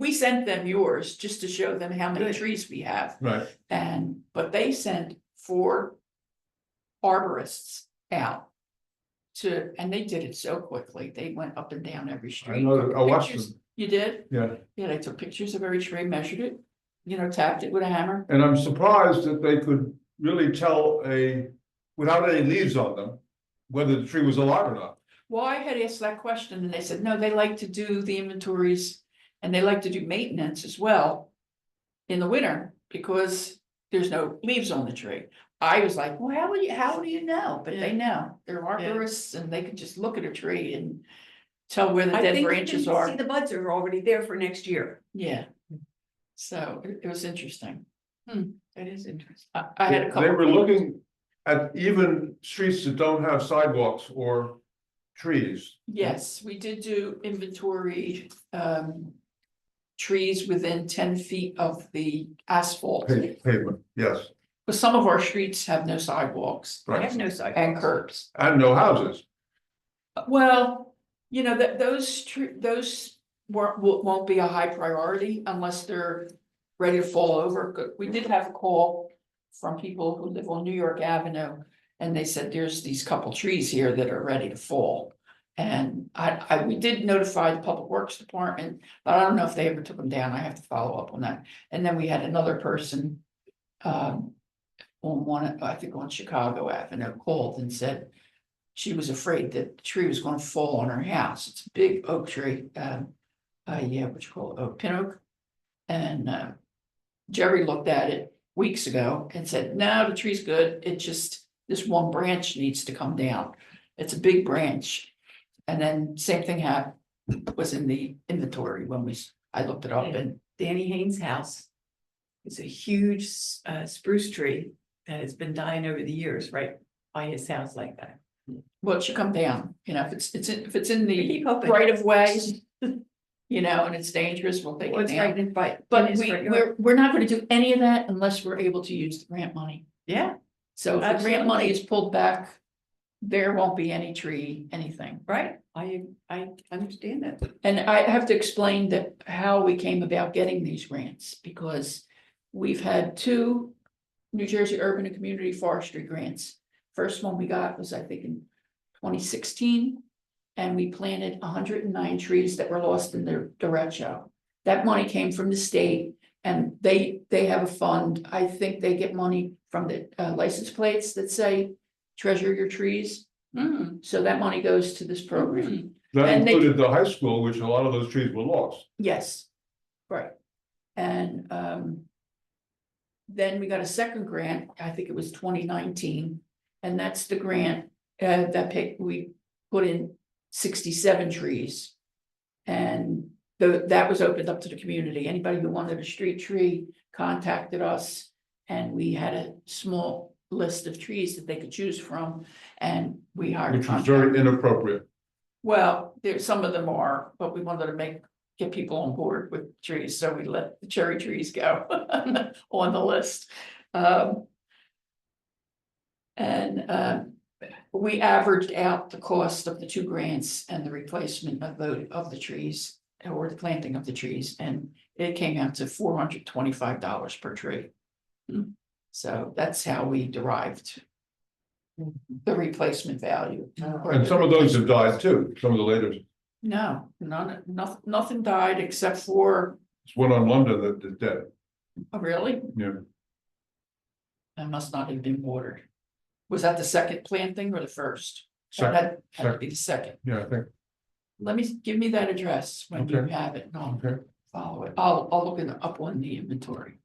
we sent them yours just to show them how many Good. trees we have. Right, But they sent 4 arborists out and they did it so quickly. They went up and down every I street. know, took I watched pictures. them, You did? yeah. Yeah, they took pictures of every tree, measured it, you know, tapped it with a hammer. And I'm surprised that they could really tell without any leaves on them, whether the tree was alive or not. Well, I had asked that question and they said, no, they like to do the inventories and they like to do maintenance as well in the winter, because there's no leaves on the tree. I was like, well, how do you know? But they know, they're arborists and they can just look at a tree and tell where the I dead think you branches can see are. the buds are already there for next year. Yeah. So it was interesting. That is interesting. I had a couple. They were looking at even streets that don't have sidewalks or trees. Yes, we did do inventory, trees within 10 feet of the asphalt. Pavement, yes, But some of our streets have no sidewalks I have right, no sidewalks. and curbs. and no houses. Well, you know, those won't be a high priority unless they're ready to fall over. We did have a call from people who live on New York Avenue, and they said there's these couple trees here that are ready to fall. And we did notify the Public Works Department, but I don't know if they ever took them down. I have to follow up on that. And then we had another person on I think on Chicago Avenue, called and said she was afraid that the tree was gonna fall on her house. It's a big oak tree, yeah, what you call it, pin oak. And Jerry looked at it weeks ago and said, no, the tree's good. It just, this one branch needs to come down. It's a big branch. And then same thing happened, was in the inventory when I looked it up, and Danny Haynes' house is a huge spruce tree that has been dying over the years, right by his house like that. well, it should come down, you know, if it's in I the keep hoping. right of way, you know, and it's dangerous, we'll take Well, it it's down. right in by. But in his front yard. we're not gonna do any of that unless we're able to use the grant money. Yeah, So if the grant Absolutely. money is pulled back, there won't be any tree, anything. right. I understand that. And I have to explain that how we came about getting these grants, because we've had 2 New Jersey Urban and Community Forestry grants. First one we got was, I think, in 2016, and we planted 109 trees that were lost in the derecho. That money came from the state, and they have a fund. I think they get money from the license plates that say treasure your trees. So that money goes to this program. That And they- included the high school, which a lot of those trees were lost. Yes, right. And then we got a second grant, I think it was 2019, and that's the grant we put in 67 trees. And that was opened up to the community. Anybody who wanted a street tree contacted us, and we had a small list of trees that they could choose from, and we hired a Which was contractor. very inappropriate. Well, some of them are, but we wanted to get people on board with trees, so we let the cherry trees go on the list. we averaged out the cost of the two grants and the replacement of the trees. Or the planting of the trees, and it came out to $425 per tree. So that's how we derived. The replacement value. or And the some of those have replacement died too, some of the later, No, nothing died except for, there's one on London that is dead, oh, really? yeah. That must not have been watered. Was that the second planting or the first? Second, That had to be the second. yeah, I think, Give me that address when you Okay. have it, and I'll okay. follow it. I'll look it up on the inventory.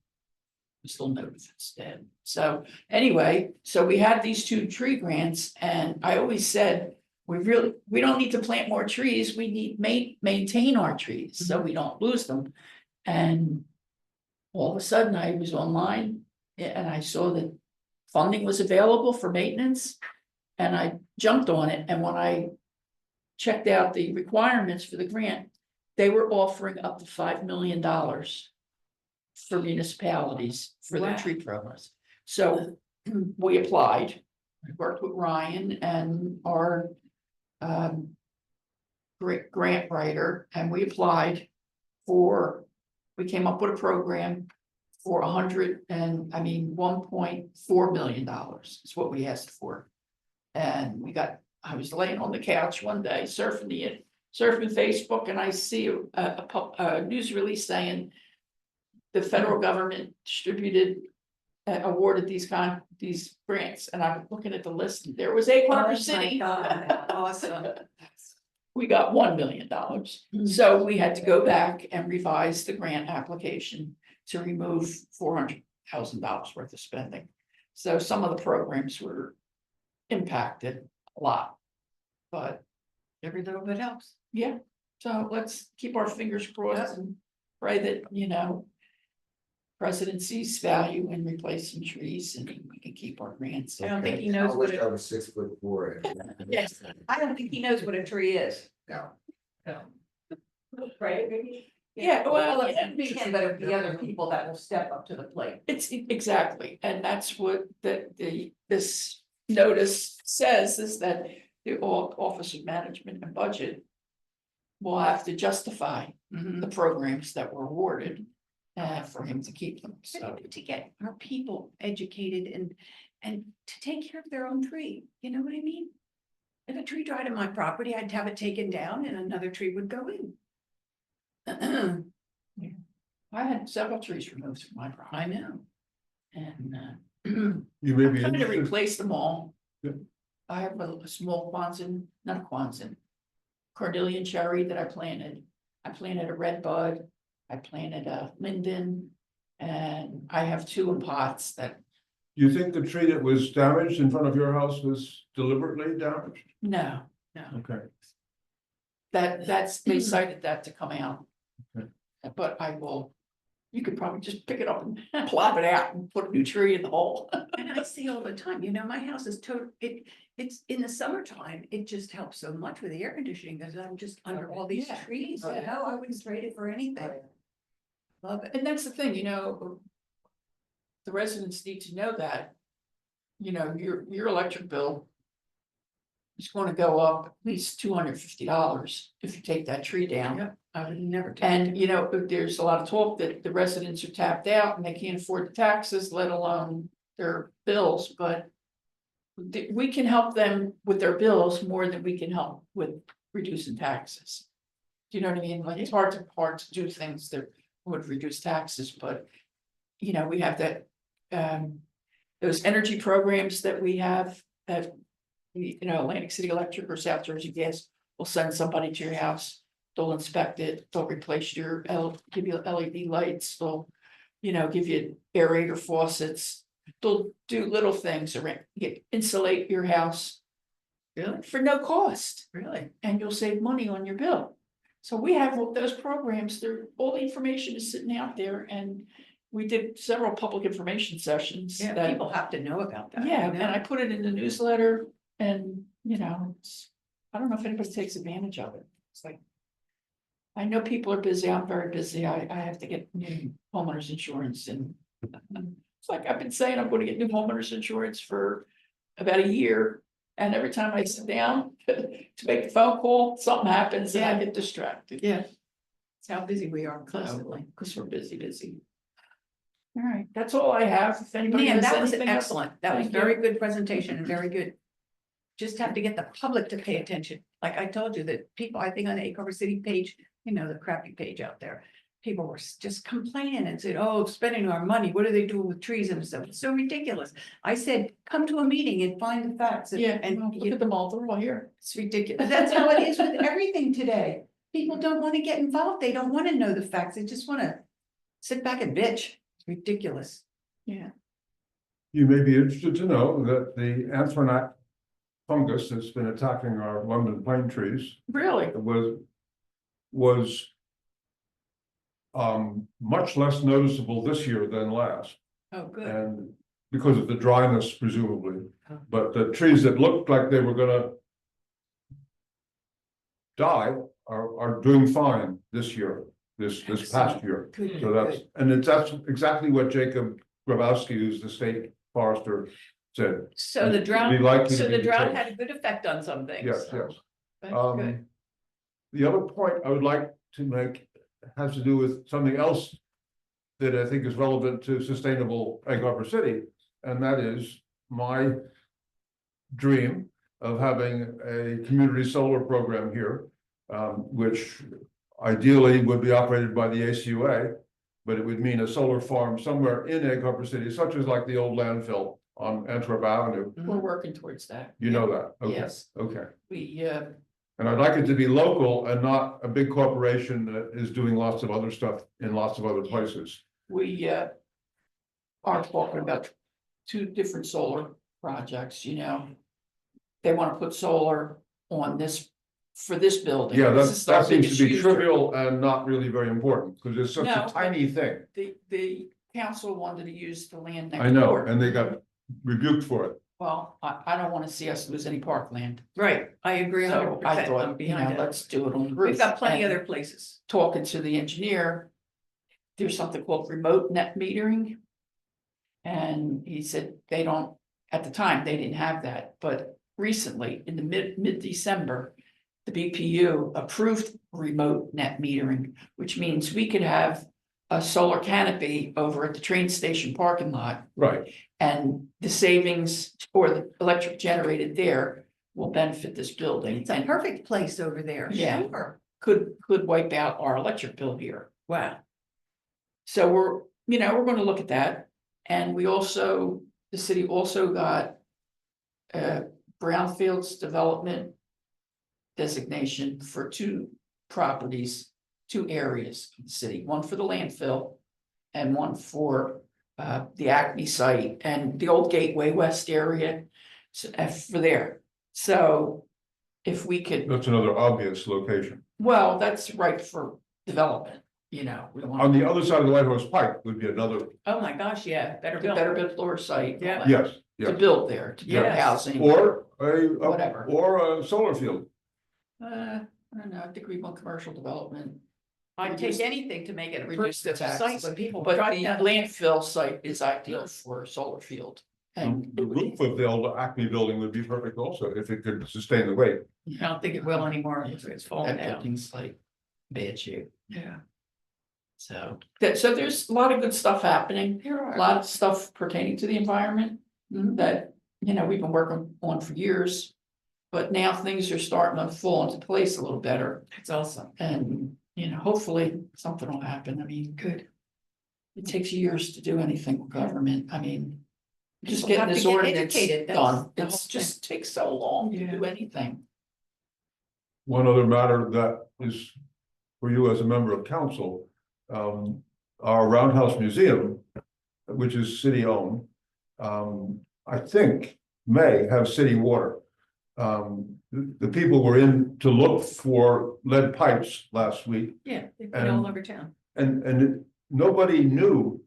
Still notice it's dead. So anyway, so we had these two tree grants, and I always said, we don't need to plant more trees, we need maintain our trees, so we don't lose them. And all of a sudden, I was online, and I saw that funding was available for maintenance. And I jumped on it, and when I checked out the requirements for the grant, they were offering up to $5 million for municipalities for their Wow. tree programs. So we applied, I worked with Ryan and our grant writer, and we applied we came up with a program for $1.4 million is what we asked for. And I was laying on the couch one day surfing Facebook, and I see a news release saying the federal government awarded these grants, and I'm looking at the list, and there was Acorn River City. Awesome. We got $1 million. So we had to go back and revise the grant application to remove $400,000 worth of spending. So some of the programs were impacted a lot, but Every little bit helps. yeah, so let's keep our fingers crossed and pray that, president sees value in replacing trees and we can keep our grants. I don't think he I knows what wish it, I was 6'4". Yes. I don't think he knows what a tree is. No. Right, maybe? Yeah, well, Well, it'd be him, but it'd be other people that will step up to the plate. it's exactly, and that's what this notice says, is that the Office of Management and Budget will have to justify the programs that were awarded for him to keep them, so. To get our people educated and to take care of their own tree, you know what I mean? If a tree died on my property, I'd have it taken down and another tree would go in. I had several trees removed from my property. I know. And You may I'm be trying to interested, replace them all. Yeah. I have a small not a Quonset, Cordillion cherry that I planted. I planted a red bud. I planted a linden. And I have two in pots that, you think the tree that was damaged in front of your house was deliberately damaged? no, Okay, they cited that to come out. Okay. But you could probably just pick it up and plop it out and put a new tree in the hole. And I see all the time, my house is it's in the summertime, it just helps so much with the air conditioning because I'm just under all these Yeah. trees, Yeah. I wouldn't trade it for anything. Love it. And that's the thing, the residents need to know that, your electric bill is going to go up at least $250 if you take that tree down. Yep, I would never. take And, there's a lot of talk that the residents are tapped out and they can't afford the taxes, let alone their bills, but we can help them with their bills more than we can help with reducing taxes. Do you know what I mean? Like, it's hard to do things that would reduce taxes, but, we have that, those energy programs that we have that, Atlantic City Electric or South Jersey Gas will send somebody to your house. They'll inspect it, they'll replace give you LED lights, they'll, give you aerator faucets. They'll do little things around, insulate your house. Really? For no cost, Really? and you'll save money on your bill. So we have those programs, all the information is sitting out there, and we did several public information sessions. Yeah, that- people have to know about that. Yeah, and I put it in the newsletter, and, I don't know if anybody takes advantage of it. It's like, I know people are busy, I'm very busy, I have to get new homeowners insurance, and it's like, I've been saying I'm gonna get new homeowners insurance for about a year, And every time I sit down to make a phone call, something happens and I get distracted. Yeah. It's how busy we are constantly. Because we're busy. All right, that's all I have. If anybody Man, has that was anything else. excellent. That was Thank you. very good presentation and very good. Just have to get the public to pay attention. Like I told you that people, I think on the Acorn City page, you know, the crappy page out there. People were just complaining and said, oh, spending our money, what are they doing with trees and stuff? It's so ridiculous. I said, come to a meeting and find the facts. Yeah, And well, look at them all, they're all here. it's ridiculous. That's how it is with everything today. People don't want to get involved. They don't want to know the facts. They just want to sit back and bitch. It's ridiculous. Yeah. You may be interested to know that the anthrax fungus that's been attacking our London plane trees Really? was much less noticeable this year than last, Oh, good. and because of the dryness presumably. Oh. But the trees that looked like they were gonna die are doing fine this year, this past year. Good, So that's, good. and that's exactly what Jacob Grabowski, who's the state forester, said. So the Be drought, likely to so be the drought case. had a good effect on some things. Yes, so yes. That's good. Um, the other point I would like to make has to do with something else that I think is relevant to sustainable Egg Harbor City, and that is my dream of having a community solar program here, which ideally would be operated by the ACUA, but it would mean a solar farm somewhere in Egg Harbor City, such as like the old landfill on Antwerp Avenue. We're working towards that. You know that? Okay, Yes. okay. We, And I'd like it to be local and not a big corporation that is doing lots of other stuff in lots of other places. we, are talking about two different solar projects, you know. They want to put solar on this, for this building. Yeah, This is that our seems biggest to be user. trivial and not really very important, because it's such No, a tiny thing. The council wanted to use the land next I know, door. and they got rebuked for it. Well, I don't want to see us lose any parkland. Right, I agree So 100%. I I'm thought, you behind know, it. let's do it on the roof. We've got plenty And other places. talking to the engineer, there's something called remote net metering. And he said they don't, at the time, they didn't have that, but recently, in the mid-December, the BPU approved remote net metering, which means we could have a solar canopy over at the train station parking lot. Right. And the savings or the electric generated there will benefit this building. It's a and perfect place over there. Yeah. Sure. could wipe out our electric bill here. Wow. So we're gonna look at that. And we also, the city also got brownfields development designation for two properties, two areas of the city, one for the landfill and one for the Acme site and the old Gateway West area for there. So if we could, That's another obvious location. well, that's right for development, you know. We want On the other side of the Lighthouse Pike would be another, Oh, my gosh, yeah, better the build. Better Bit Floor site. Yeah. yes, To yes. build there, to build Yes. housing. Or Whatever. or a solar field. I don't know, I think we want commercial development, I'd Reduce- take anything to make it a reduce the productive taxes. site when people but drive the down. landfill site is ideal for a solar field. And The roof of the old Acme building would be perfect also, if it could sustain the weight. I don't think it will anymore. It's falling that down. building's like bad shape, Yeah. so there's a lot of good stuff happening, a lot of stuff pertaining to the environment. That, you know, we've been working on for years. But now things are starting to fall into place a little better. It's awesome. And, you know, hopefully something will happen. I mean, Good. it takes years to do anything with government. I mean. Just People getting have to this get ordinance educated. That's done, the it whole just takes so long to Yeah. do anything. One other matter that is for you as a member of council, our Roundhouse Museum, which is city-owned, I think may have city water. The people were in to look for lead pipes last week, Yeah, they've been all And- over town. and nobody knew,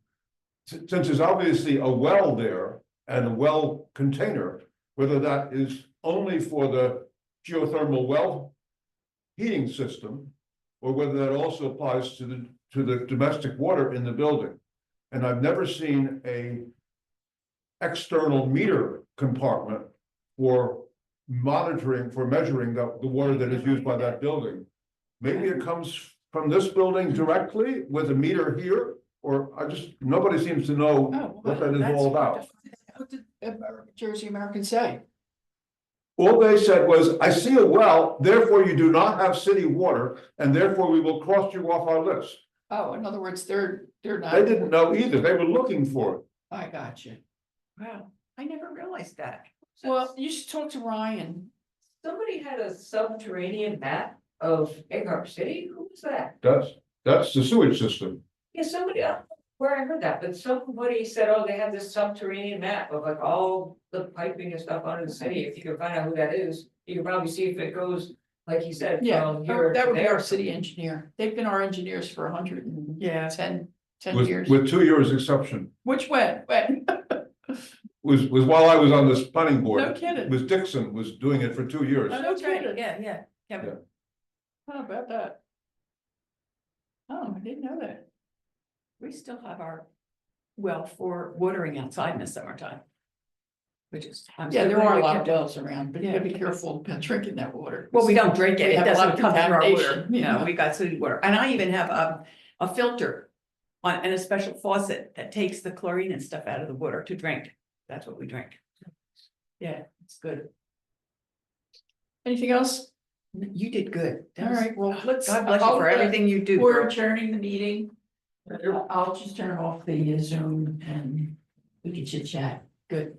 since there's obviously a well there and a well container, whether that is only for the geothermal well heating system, or whether that also applies to the domestic water in the building. And I've never seen a external meter compartment for monitoring, for measuring the water that is used by that building. Maybe it comes from this building directly with a meter here, or nobody seems to know Oh, what that is all about. What did Jersey American say? All they said was, I see a well, therefore you do not have city water, and therefore we will cross you off our list. Oh, in other words, they're not. They didn't know either, they were looking for it. I got you. Wow, I never realized that. Well, you should talk to Ryan. Somebody had a subterranean map of Egg Harbor City, who was that? That's the sewage system. Yeah, somebody, I don't know where I heard that, but somebody said, oh, they have this subterranean map of like all the piping and stuff under the city. If you can find out who that is, you can probably see if it goes, like he said, Yeah, from here that to would be our there. city engineer. They've been our engineers for 110 years. With 2 years exception, Which when? was while I was on this planning board. No kidding. Was Dixon was doing it for 2 years. Oh, That's right, kidding. yeah, Kevin. How about that? Oh, I didn't know that. We still have our well for watering outside in the summertime. Which is. I'm Yeah, so there glad are a we lot of kept it. wells around, but you gotta be careful about drinking that water. Well, we don't drink it, We it have a lot doesn't of come through our water, contamination, you know, yeah. we got city water, and I even have a filter. And a special faucet that takes the chlorine and stuff out of the water to drink, that's what we drink. Yeah, it's good, Anything else? you did good. That All was- right, well, let's. God bless you for everything you do. We're girl. adjourning the meeting. I'll just turn off the Zoom and we can chit chat. Good.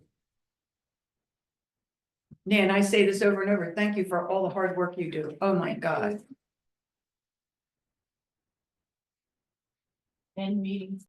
Nan, I say this over and over, thank you for all the hard work you do, oh my God. End meeting.